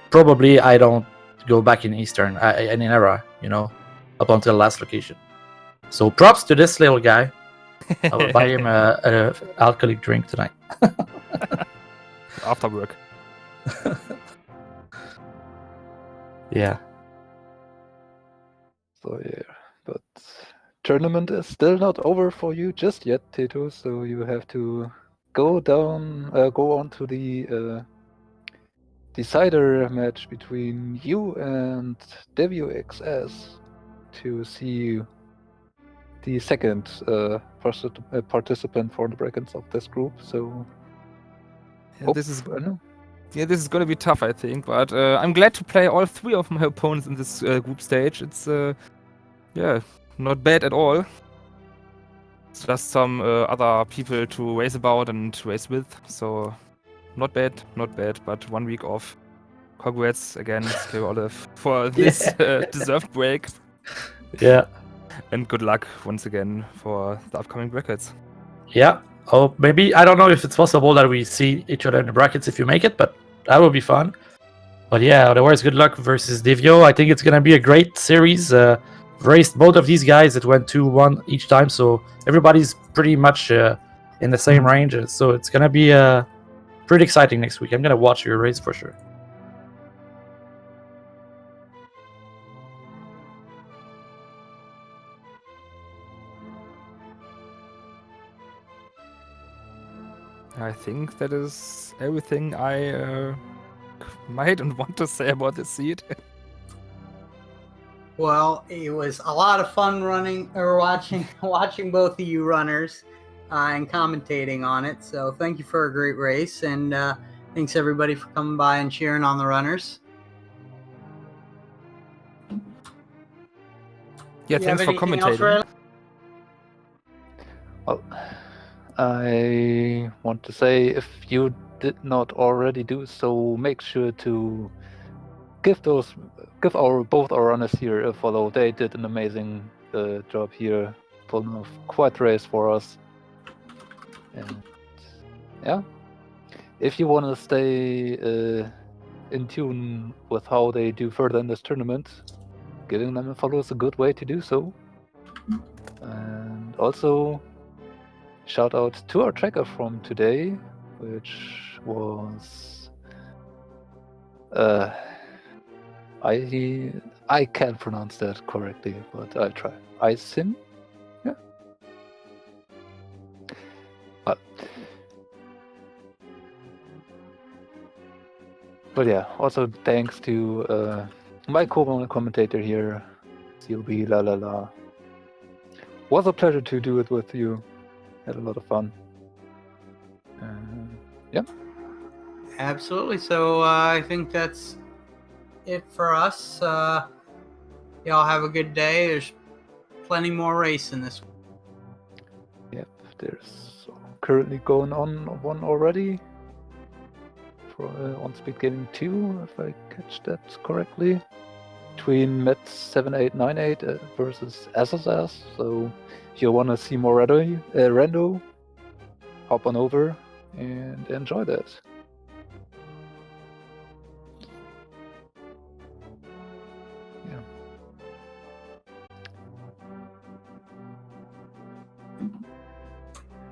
probably I don't go back in Eastern in Era, you know, up until last location. So props to this little guy. I will buy him a alcoholic drink tonight. After work. Yeah. So yeah, but tournament is still not over for you just yet, Teto. So you have to go on to the decider match between you and WXS to see the second participant for the brackets of this group. So Yeah, this is gonna be tough, I think, but I'm glad to play all three of my opponents in this group stage. It's not bad at all. It's just some other people to race about and race with, so not bad, but 1 week off. Congrats again, Scaryolive, for this deserved break. Yeah. And good luck once again for the upcoming brackets. Yeah. Oh, maybe I don't know if it's possible that we see each other in the brackets if you make it, but that would be fun. But yeah, otherwise, good luck versus Divio. I think it's gonna be a great series. Raced both of these guys. It went 2-1 each time, so everybody's pretty much in the same range. So it's gonna be pretty exciting next week. I'm gonna watch your race for sure. I think that is everything I might and want to say about the seed? Well, it was a lot of fun running or watching both of you runners and commentating on it. So thank you for a great race, and thanks everybody for coming by and cheering on the runners. Yeah, You have thanks for anything else, commentating. Riley? Well, I want to say, if you did not already do so, make sure to give both our runners here a follow. They did an amazing job here, pulling off quite a race for us. And yeah, if you want to stay in tune with how they do further in this tournament, giving them a follow is a good way to do so. And also, shout out to our tracker from today, which was I can't pronounce that correctly, but I'll try. Isim? Yeah. But yeah, also thanks to my commentator here, CLB la la la. Was a pleasure to do it with you. Had a lot of fun. Yeah. Absolutely. So I think that's it for us. Y'all have a good day. There's plenty more racing this week. Yep, there's currently going on one already for on Speed Gaming 2, if I catch that correctly, between Met 7898 versus SSS. So if you want to see more Rando, hop on over and enjoy that. Yeah.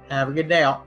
Have a good day, all.